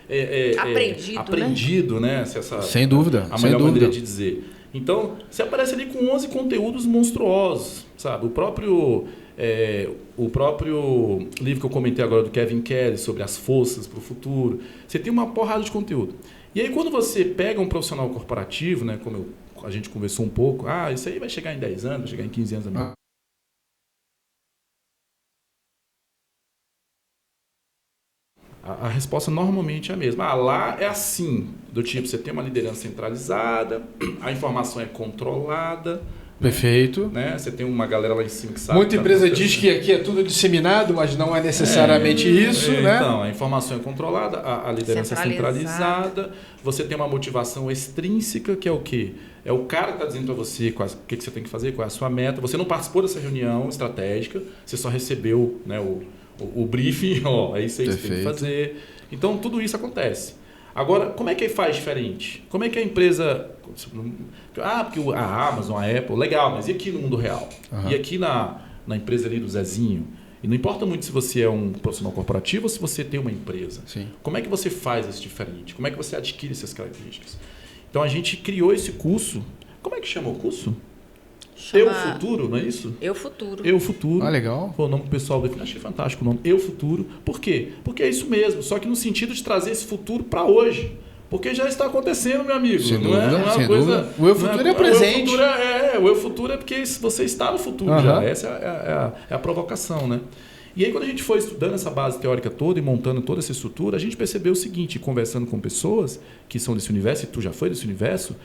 aprendido, né? Sem dúvida. A melhor maneira de dizer. Então, você aparece ali com 11 conteúdos monstruosos, sabe? O próprio livro que eu comentei agora do Kevin Kelly sobre as forças para o futuro, você tem uma porrada de conteúdo. E aí quando você pega um profissional corporativo, né, como a gente conversou um pouco, isso aí vai chegar em 10 anos, vai chegar em 15 anos. A resposta normalmente é a mesma. Lá é assim, do tipo, você tem uma liderança centralizada, a informação é controlada. Perfeito. Né? Você tem uma galera lá em cima que sabe. Muita empresa diz que aqui é tudo disseminado, mas não é necessariamente isso, né? Então, a informação é controlada, a liderança é centralizada, você tem uma motivação extrínseca, que é o quê? É o cara que está dizendo para você o que você tem que fazer, qual é a sua meta. Você não participou dessa reunião estratégica, você só recebeu, né, o briefing, é isso aí que você tem que fazer. Então, tudo isso acontece. Agora, como é que faz diferente? Como é que a empresa... porque a Amazon, a Apple, legal, mas e aqui no mundo real? E aqui na empresa ali do Zezinho? E não importa muito se você é um profissional corporativo ou se você tem uma empresa. Sim. Como é que você faz isso diferente? Como é que você adquire essas características? Então, a gente criou esse curso. Como é que chama o curso? Eu Futuro, não é isso? Eu Futuro. Eu Futuro. Legal. Foi o nome que o pessoal definiu. Achei fantástico o nome. Eu Futuro. Por quê? Porque é isso mesmo, só que no sentido de trazer esse futuro para hoje. Porque já está acontecendo, meu amigo. Sem não dúvida, é uma sem coisa. Dúvida. O Eu Futuro é presente. O Eu Futuro é porque você está no futuro já. Essa é a provocação, né? E aí, quando a gente foi estudando essa base teórica toda e montando toda essa estrutura, a gente percebeu o seguinte, conversando com pessoas que são desse universo, e tu já foi desse universo,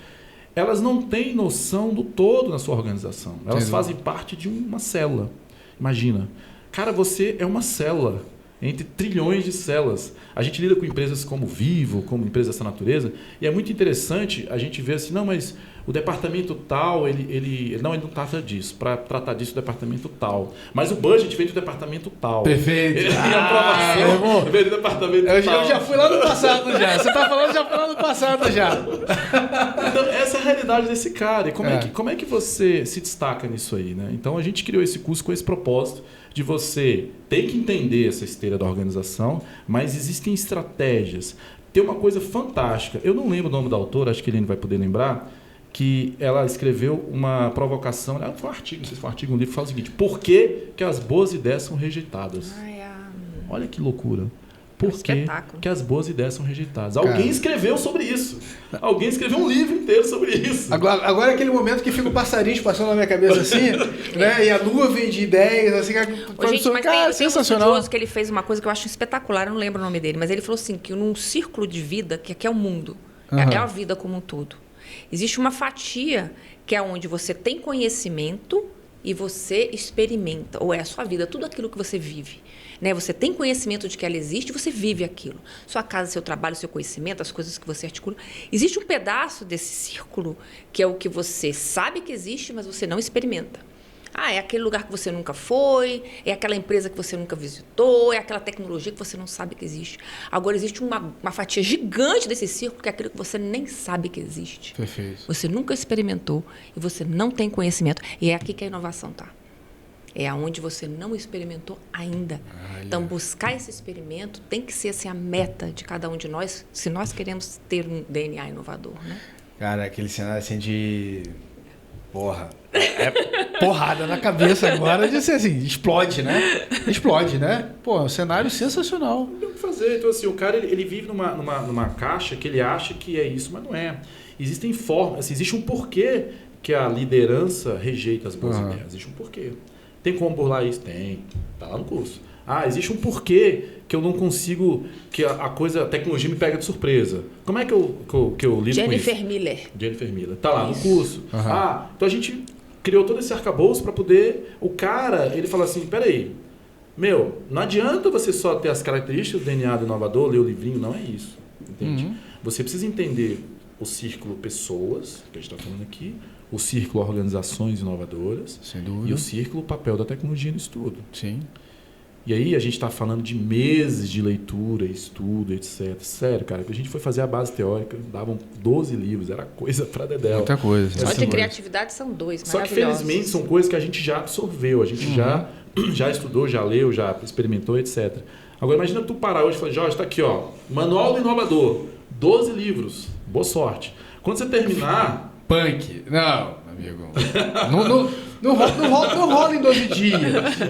elas não têm noção do todo na sua organização. Elas fazem parte de uma célula. Imagina. Cara, você é uma célula entre trilhões de células. A gente lida com empresas como Vivo, como empresas dessa natureza, e é muito interessante a gente ver assim, não, mas o departamento tal, ele não trata disso. Para tratar disso, o departamento tal. Mas o budget vem do departamento tal. Perfeito. E a aprovação vem do departamento tal. Eu já fui lá no passado já. Você está falando, já foi lá no passado já. Então, essa é a realidade desse cara. E como é que você se destaca nisso aí, né? Então, a gente criou esse curso com esse propósito de você ter que entender essa esteira da organização, mas existem estratégias. Tem uma coisa fantástica. Eu não lembro o nome da autora, acho que ele vai poder lembrar, que ela escreveu uma provocação, foi um artigo, não sei se foi um artigo, um livro, que fala o seguinte: por que as boas ideias são rejeitadas? Olha que loucura. Por quê? Espetáculo. Que as boas ideias são rejeitadas. Alguém escreveu sobre isso. Alguém escreveu um livro inteiro sobre isso. Agora é aquele momento que fica o passarinho passando na minha cabeça assim, né? E a nuvem de ideias, assim, Ô, gente, mas cara, tem um sensacional. estudioso que ele fez uma coisa que eu acho espetacular, eu não lembro o nome dele, mas ele falou assim, que num círculo de vida, que aqui é o mundo, é a vida como um todo, existe uma fatia que é onde você tem conhecimento e você experimenta, ou é a sua vida, tudo aquilo que você vive. Né? Você tem conhecimento de que ela existe, você vive aquilo. Sua casa, seu trabalho, seu conhecimento, as coisas que você articula. Existe um pedaço desse círculo que é o que você sabe que existe, mas você não experimenta. É aquele lugar que você nunca foi, é aquela empresa que você nunca visitou, é aquela tecnologia que você não sabe que existe. Agora, existe uma fatia gigante desse círculo que é aquilo que você nem sabe que existe. Perfeito. Você nunca experimentou e você não tem conhecimento. E é aqui que a inovação está. É aonde você não experimentou ainda. Então, buscar esse experimento tem que ser assim, a meta de cada um de nós, se nós queremos ter um DNA inovador, né? Cara, aquele cenário assim de... Porra. É porrada na cabeça agora de ser assim, explode, né? Explode, né? Pô, é um cenário sensacional. Não tem o que fazer. Então, assim, o cara, ele vive numa caixa que ele acha que é isso, mas não é. Existem formas, assim, existe um porquê que a liderança rejeita as boas ideias. Existe um porquê. Tem como burlar isso? Tem. Tá lá no curso. Existe um porquê que eu não consigo, que a tecnologia me pega de surpresa. Como é que eu lido com isso? Jennifer Miller. Tá lá no curso. Então a gente criou todo esse arcabouço para poder... O cara, ele fala assim, peraí, não adianta você só ter as características do DNA do inovador, ler o livrinho, não é isso. Entende? Você precisa entender o círculo pessoas, que a gente está falando aqui, o círculo organizações inovadoras. Sem dúvida. E o círculo papel da tecnologia no estudo. Sim. E aí a gente está falando de meses de leitura, estudo, etc. Sério, cara, que a gente foi fazer a base teórica, davam 12 livros, era coisa para dedéu. Muita coisa. Só de criatividade são 2, Só que felizmente são coisas que a gente já absorveu, a gente já estudou, já leu, já experimentou, etc. Agora imagina tu parar hoje e falar, Jorge, está aqui, ó, Manual do Inovador, 12 livros, boa sorte. Quando você terminar... Punk. Não, amigo. Não rola em 12 dias.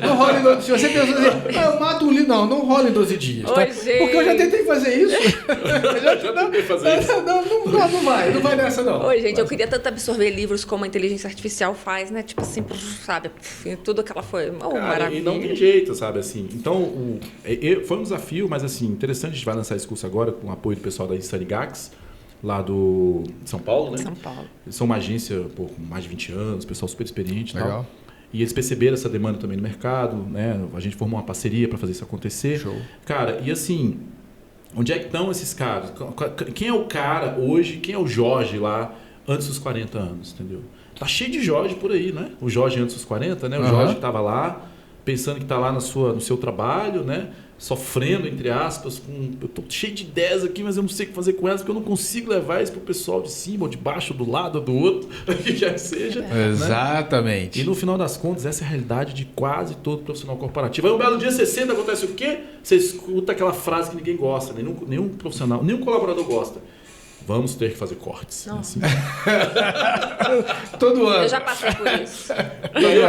Não rola em 12 dias. Se você pensa assim, eu mato um livro. Não rola em 12 dias. Tá? Porque eu já tentei fazer isso. Não vai nessa, não. Oi, gente, eu queria tanto absorver livros como a inteligência artificial faz, né? Tipo assim, sabe? Tudo aquela foi. Maravilha. E não tem jeito, sabe? Assim, então, foi um desafio, mas assim, interessante, a gente vai lançar esse curso agora com o apoio do pessoal da Insanigax, lá do São Paulo, né? São Paulo. Eles são uma agência com mais de 20 anos, pessoal super experiente e Legal. tal. E eles perceberam essa demanda também no mercado, né? A gente formou uma parceria para fazer isso acontecer. Show. Cara, e assim, onde é que estão esses caras? Quem é o cara hoje, quem é o Jorge lá antes dos 40 anos, entendeu? Tá cheio de Jorge por aí, né? O Jorge antes dos 40, né? O Jorge que estava lá, pensando que está lá no seu trabalho, né? Sofrendo, entre aspas, eu tô cheio de ideias aqui, mas eu não sei o que fazer com elas, porque eu não consigo levar isso pro pessoal de cima, ou de baixo, do lado, ou do outro, que já seja. Exatamente. Né? E no final das contas, essa é a realidade de quase todo profissional corporativo. Aí um belo dia você senta, acontece o quê? Você escuta aquela frase que ninguém gosta, nenhum profissional, nenhum colaborador gosta. Vamos ter que fazer cortes. Assim. Todo ano. Eu já passei por isso. E aí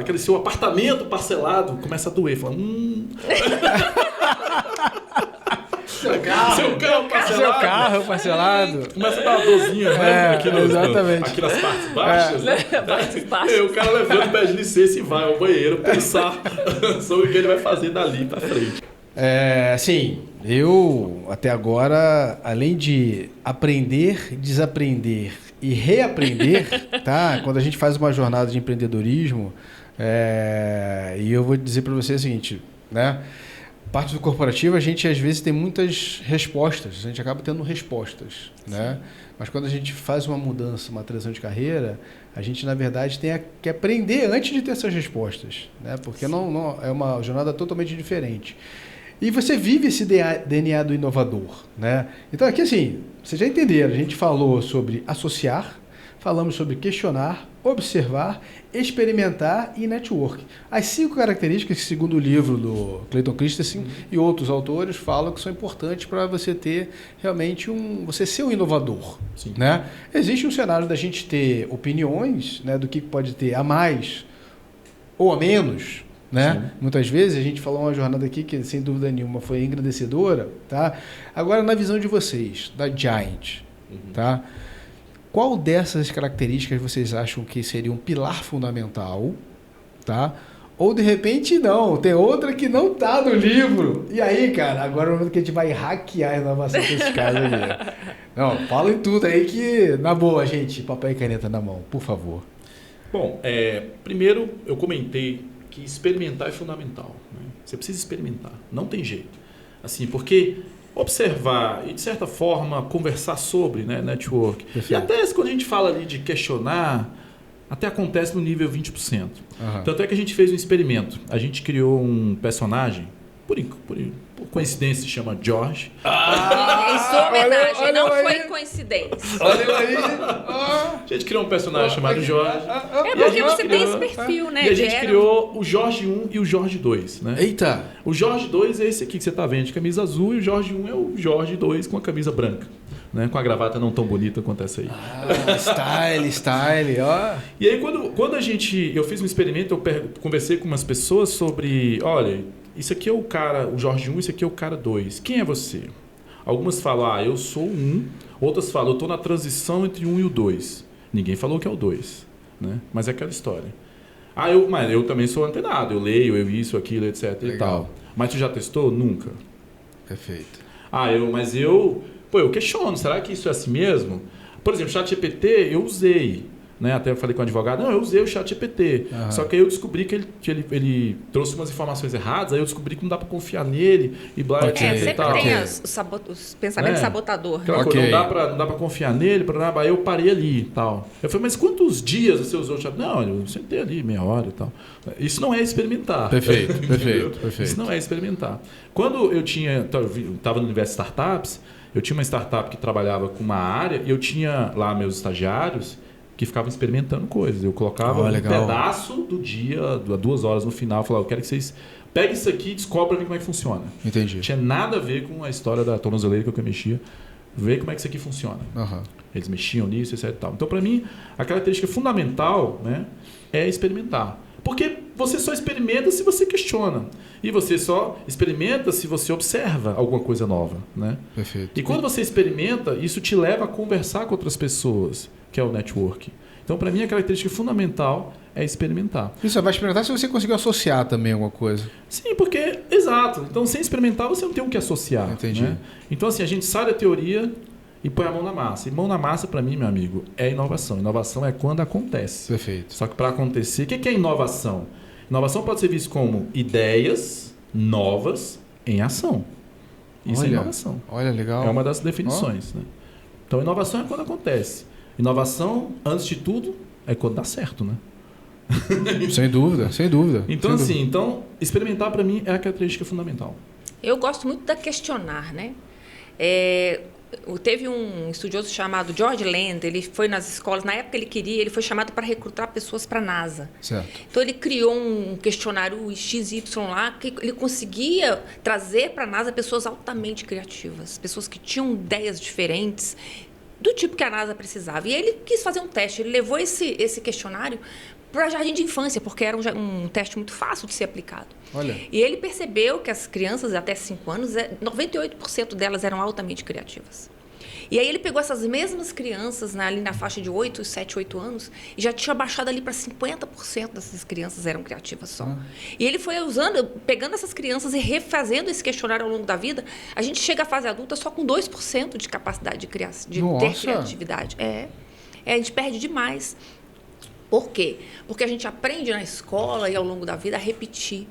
aquele seu apartamento parcelado começa a doer. Fala, Seu carro parcelado. Começa a dar uma dorzinha, né? Exatamente. Aqui nas partes baixas. Né? Partes baixas. E o cara levanta, pede licença e vai ao banheiro pensar sobre o que ele vai fazer dali pra frente. Sim, eu até agora, além de aprender, desaprender e reaprender, tá? Quando a gente faz uma jornada de empreendedorismo, e eu vou dizer para você o seguinte, né? Parte do corporativo, a gente às vezes tem muitas respostas, a gente acaba tendo respostas, né? Mas quando a gente faz uma mudança, uma transição de carreira, a gente na verdade tem que aprender antes de ter essas respostas, né? Porque não é uma jornada totalmente diferente. E você vive esse DNA do inovador, né? Então aqui assim, vocês já entenderam, a gente falou sobre associar, falamos sobre questionar, observar, experimentar e network. As 5 características que, segundo o livro do Clayton Christensen e outros autores, falam que são importantes para você ter realmente você ser um inovador. Sim. Né? Existe um cenário da gente ter opiniões, né, do que pode ter a mais ou a menos, né? Muitas vezes a gente falou uma jornada aqui que sem dúvida nenhuma foi engrandecedora, tá? Agora na visão de vocês, da Giant, tá? Qual dessas características vocês acham que seria um pilar fundamental, tá? Ou de repente não, tem outra que não tá no livro. E aí, cara, agora é o momento que a gente vai hackear a inovação desses caras aqui. Não, falem tudo aí que, na boa, gente, papel e caneta na mão, por favor. Bom, primeiro eu comentei que experimentar é fundamental. Né? Você precisa experimentar, não tem jeito. Assim, porque observar e, de certa forma, conversar sobre, né, network. Perfeito. E até quando a gente fala ali de questionar, até acontece no nível 20%. Tanto é que a gente fez um experimento. A gente criou um personagem, por coincidência se chama George. Em sua homenagem, não foi coincidência. Olha aí. A gente criou um personagem chamado Jorge. Porque você tem esse perfil, né? E a gente criou o Jorge 1 e o Jorge 2, né? Eita! O Jorge 2 é esse aqui que você está vendo de camisa azul e o Jorge 1 é o Jorge 2 com a camisa branca. Né? Com a gravata não tão bonita quanto essa aí. Style, ó. E aí quando eu fiz um experimento, eu conversei com umas pessoas sobre, olha, isso aqui é o cara, o Jorge 1, isso aqui é o cara 2. Quem é você? Algumas falam, eu sou o 1. Outras falam, eu estou na transição entre o 1 e o 2. Ninguém falou que é o 2. Né? Mas é aquela história. Mas eu também sou antenado. Eu leio, isso, aquilo, etc. Legal. E tal. Mas tu já testou? Nunca. Perfeito. Eu questiono, será que isso é assim mesmo? Por exemplo, o ChatGPT eu usei, né? Até eu falei com o advogado, eu usei o ChatGPT. Só que aí eu descobri que ele trouxe umas informações erradas, aí eu descobri que não dá para confiar nele e blá, etc. Sempre tem os pensamentos sabotadores. Não dá para confiar nele, aí eu parei ali e tal. Eu falei, mas quantos dias você usou o ChatGPT? Não, eu sentei ali meia hora e tal. Isso não é experimentar. Perfeito. Isso não é experimentar. Quando eu estava no universo de startups, eu tinha uma startup que trabalhava com uma área e eu tinha lá meus estagiários que ficavam experimentando coisas. Eu colocava um pedaço do dia, 2 horas no final, falava, eu quero que vocês peguem isso aqui e descobrem pra mim como é que funciona. Entendi. Não tinha nada a ver com a história da tornozeleira que eu mexia. Ver como é que isso aqui funciona. Eles mexiam nisso, etc. E tal. Então, para mim, a característica fundamental, né, é experimentar. Porque você só experimenta se você questiona. E você só experimenta se você observa alguma coisa nova. Né? Perfeito. E quando você experimenta, isso te leva a conversar com outras pessoas, que é o networking. Então, para mim, a característica fundamental é experimentar. E você vai experimentar se você conseguir associar também alguma coisa. Sim, porque... Exato. Então, sem experimentar, você não tem o que associar. Entendi. Né? Então, assim, a gente sai da teoria e põe a mão na massa. E mão na massa, para mim, meu amigo, é inovação. Inovação é quando acontece. Perfeito. Só que para acontecer, o que é inovação? Inovação pode ser visto como ideias novas em ação. Isso é inovação. Olha, legal. É uma das definições. Né? Então, inovação é quando acontece. Inovação, antes de tudo, é quando dá certo, né? Sem dúvida. Então, experimentar para mim é a característica fundamental. Eu gosto muito da questionar, né? Teve um estudioso chamado George Land, ele foi nas escolas, na época ele foi chamado para recrutar pessoas para a NASA. Certo. Então ele criou um questionário XY lá, que ele conseguia trazer para a NASA pessoas altamente criativas, pessoas que tinham ideias diferentes, do tipo que a NASA precisava. E ele quis fazer um teste, ele levou esse questionário para jardim de infância, porque era um teste muito fácil de ser aplicado. Olha. E ele percebeu que as crianças até 5 anos, 98% delas eram altamente criativas. E aí ele pegou essas mesmas crianças ali na faixa de 7, 8 anos e já tinha baixado ali para 50% dessas crianças eram criativas só. E ele foi pegando essas crianças e refazendo esse questionário ao longo da vida. A gente chega à fase adulta só com 2% de capacidade de ter criatividade. A gente perde demais. Por quê? Porque a gente aprende na escola e ao longo da vida a repetir.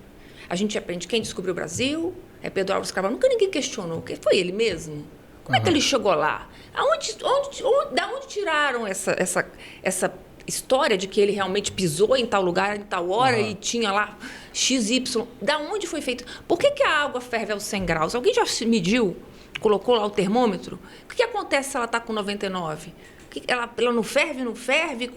A gente aprende quem descobriu o Brasil, é Pedro Álvares Cabral. Nunca ninguém questionou. Foi ele mesmo? Como é que ele chegou lá? Da onde tiraram essa história de que ele realmente pisou em tal lugar, em tal hora e tinha lá XY? Da onde foi feito? Por que a água ferve aos 100 graus? Alguém já mediu? Colocou lá o termômetro? O que acontece se ela está com 99? Ela não ferve, não ferve?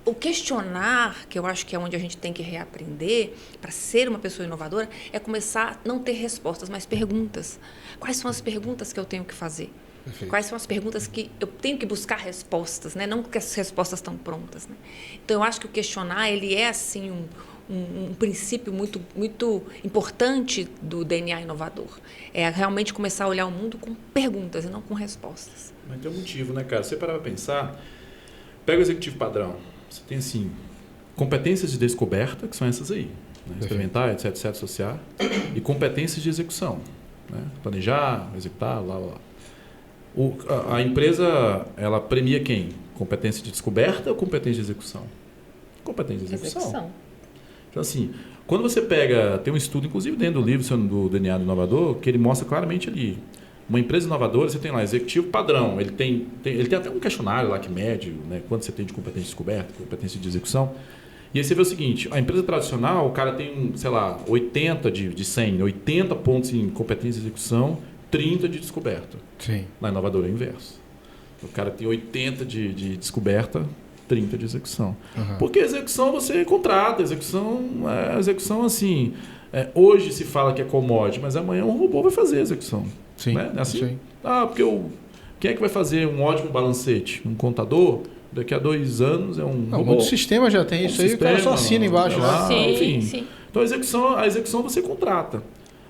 O questionar, que eu acho que é onde a gente tem que reaprender para ser uma pessoa inovadora, é começar a não ter respostas, mas perguntas. Quais são as perguntas que eu tenho que fazer? Perfeito. Quais são as perguntas que eu tenho que buscar respostas, né? Não que as respostas estão prontas. Né? Então, eu acho que o questionar ele é assim um princípio muito, muito importante do DNA inovador. É realmente começar a olhar o mundo com perguntas e não com respostas. Mas tem um motivo, né, cara? Você parar para pensar, pega o executivo padrão. Você tem, assim, competências de descoberta, que são essas aí. Né? Experimentar, etc, associar. E competências de execução. Né? Planejar, executar, lá. A empresa, ela premia quem? Competência de descoberta ou competência de execução? Competência de execução. Então, assim, quando você pega... Tem um estudo, inclusive dentro do livro do DNA do Inovador, que ele mostra claramente ali. Uma empresa inovadora, você tem lá executivo padrão. Ele tem até um questionário lá que mede, né, quanto você tem de competência de descoberta, competência de execução. E aí você vê o seguinte, a empresa tradicional, o cara tem, sei lá, 80 de 100, 80 pontos em competência de execução, 30 de descoberta. Sim. Na inovadora é o inverso. O cara tem 80 de descoberta, 30 de execução. Uhum. Porque execução você contrata, execução assim, hoje se fala que é commodity, mas amanhã um robô vai fazer a execução. Sim. Né? Assim? Sim. Porque quem é que vai fazer um ótimo balancete? Um contador? Daqui a 2 anos é um robô. Muito sistema já tem isso aí, o cara só assina embaixo. Sim. Então a execução você contrata.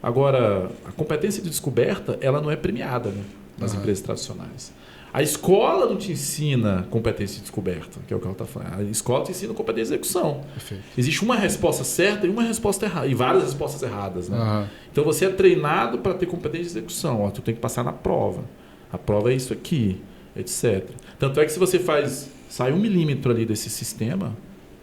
Agora, a competência de descoberta, ela não é premiada, né, nas empresas tradicionais. A escola não te ensina competência de descoberta, que é o que ela está falando. A escola te ensina competência de execução. Perfeito. Existe uma resposta certa e uma resposta errada, e várias respostas erradas. Né? Uhum. Então você é treinado para ter competência de execução. Tu tem que passar na prova. A prova é isso aqui, etc. Tanto é que se você sai 1 milímetro ali desse sistema,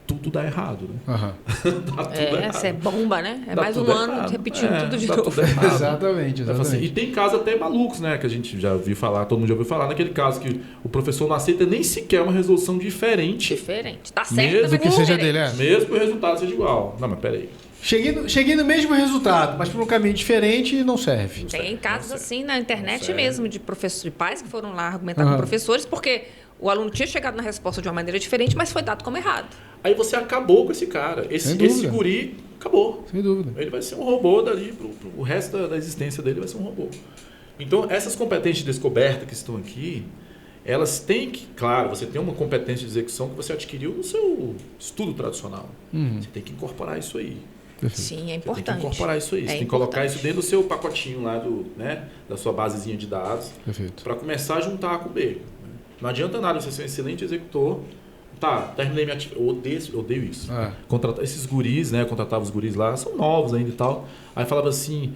tudo dá errado. Né? Uhum. Dá tudo errado. Essa é bomba, né? É Dá mais um tudo ano errado. repetindo tudo de dá novo. tudo errado. Exatamente. E tem casos até malucos, né? Que a gente já ouviu falar, todo mundo já ouviu falar, naquele caso que o professor não aceita nem sequer uma resolução diferente. Tá certo, Mesmo mas que seja diferente. dele, Mesmo que o resultado seja igual. Não, mas peraí. Cheguei no mesmo resultado, mas por um caminho diferente e não serve. Tem casos assim na internet serve. mesmo de professores, de pais que foram lá argumentar com professores porque o aluno tinha chegado na resposta de uma maneira diferente, mas foi dado como errado. Aí você acabou com esse cara. Esse guri acabou. Sem dúvida. Ele vai ser um robô dali, o resto da existência dele vai ser um robô. Então, essas competências de descoberta que estão aqui, elas têm que, claro, você tem uma competência de execução que você adquiriu no seu estudo tradicional. Você tem que incorporar isso aí. Sim, é importante. Você tem que incorporar isso aí. Você tem que colocar isso dentro do seu pacotinho lá, da sua basezinha de dados, para começar a juntar com o B. Não adianta nada você ser um excelente executor. Terminei minha atividade. Eu odeio isso. Esses guris, né? Contratava os guris lá, são novos ainda e tal. Aí falava assim: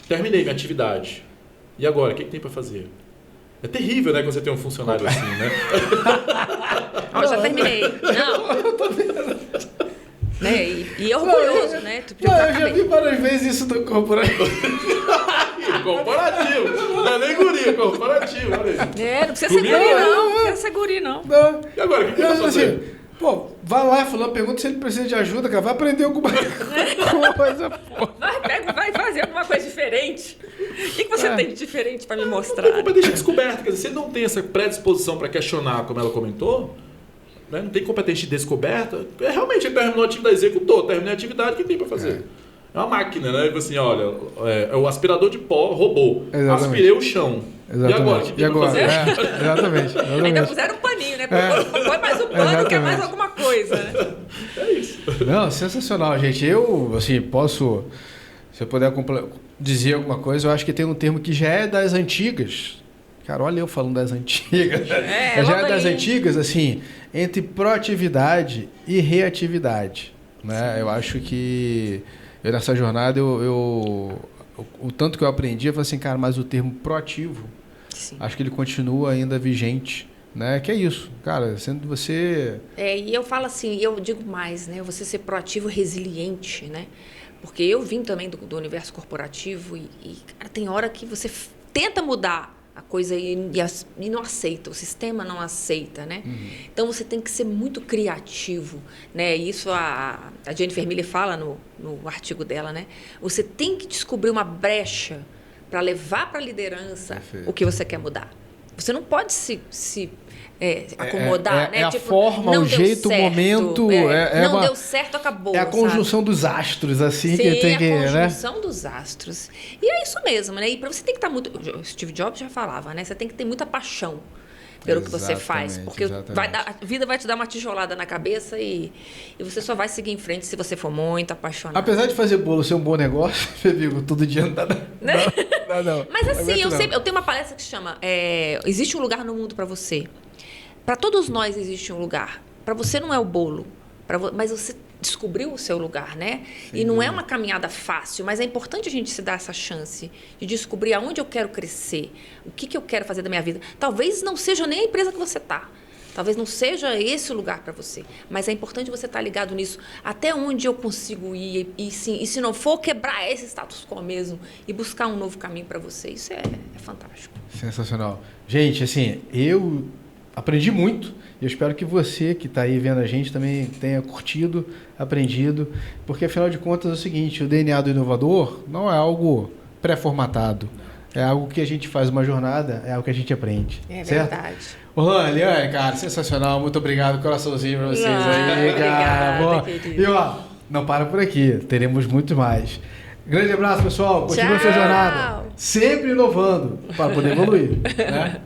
terminei minha atividade. E agora? O que tem para fazer? É terrível, né? Quando você tem um funcionário assim, né? Eu já terminei. Não. Né? E orgulhoso, né? Eu já vi várias vezes isso do corporativo. Corporativo. Não é nem guri, é corporativo. Olha aí. Não precisa ser guri, não. Não precisa ser guri, não. E agora, o que vai fazer? Vai lá, fulano, pergunta se ele precisa de ajuda, cara. Vai aprender alguma coisa, pô. Vai fazer alguma coisa diferente. O que você tem de diferente para me mostrar? É competência de descoberta. Quer dizer, você não tem essa predisposição para questionar, como ela comentou, né? Não tem competência de descoberta. Realmente, ele terminou a atividade, executou, terminei a atividade, o que tem para fazer? É uma máquina, né? Tipo assim, olha, é o aspirador de pó, robô. Exatamente. Aspirei o chão. Exatamente. E agora? Exatamente. Ainda puseram um paninho, né? Põe mais um pano, que é mais alguma coisa, né? É isso. Não, sensacional, gente. Eu, assim, posso... Se eu puder dizer alguma coisa, eu acho que tem um termo que já é das antigas. Cara, olha eu falando das antigas. Já é das antigas, assim, entre proatividade e reatividade. Né? Eu acho que nessa jornada, o tanto que eu aprendi, eu falei assim, cara, mas o termo proativo, acho que ele continua ainda vigente. Né? Que é isso, cara, sendo você... E eu falo assim, eu digo mais, né? Você ser proativo, resiliente, né? Porque eu vim também do universo corporativo e cara, tem hora que você tenta mudar a coisa e não aceita, o sistema não aceita, né? Então você tem que ser muito criativo, né? Isso a Jennifer Miller fala no artigo dela, né? Você tem que descobrir uma brecha para levar para a liderança o que você quer mudar. Você não pode se acomodar, né? É a forma, o jeito, o momento. Não deu certo, acabou. É a conjunção dos astros, assim, que tem que... Sim, a conjunção dos astros. E é isso mesmo, né? E para você tem que estar muito... O Steve Jobs já falava, né? Você tem que ter muita paixão. pelo que você faz. Exatamente, Porque exatamente. a vida vai te dar uma tijolada na cabeça e você só vai seguir em frente se você for muito apaixonado. Apesar de fazer bolo ser um bom negócio, Felipe, todo dia não dá. Não. Mas assim, eu tenho uma palestra que se chama Existe um lugar no mundo para você. Para todos nós existe um lugar. Para você não é o bolo, mas você descobriu o seu lugar, né? Sim. E não é uma caminhada fácil, mas é importante a gente se dar essa chance de descobrir aonde eu quero crescer, o que eu quero fazer da minha vida. Talvez não seja nem a empresa que você está. Talvez não seja esse o lugar para você, mas é importante você estar ligado nisso. Até onde eu consigo ir e se não for, quebrar esse status quo mesmo e buscar um novo caminho para você. Isso é fantástico. Sensacional. Gente, assim, eu aprendi muito. Eu espero que você que está aí vendo a gente também tenha curtido, aprendido, porque afinal de contas é o seguinte, o DNA do inovador não é algo pré-formatado, é algo que a gente faz uma jornada, é algo que a gente aprende. É certo? verdade. Ô, Eliane, cara, sensacional, muito obrigado, coraçãozinho pra vocês aí, cara. Obrigada, querido. E ó, não para por aqui, teremos muito mais. Grande abraço, pessoal, continua Tchau. sua jornada, sempre inovando para poder evoluir, né?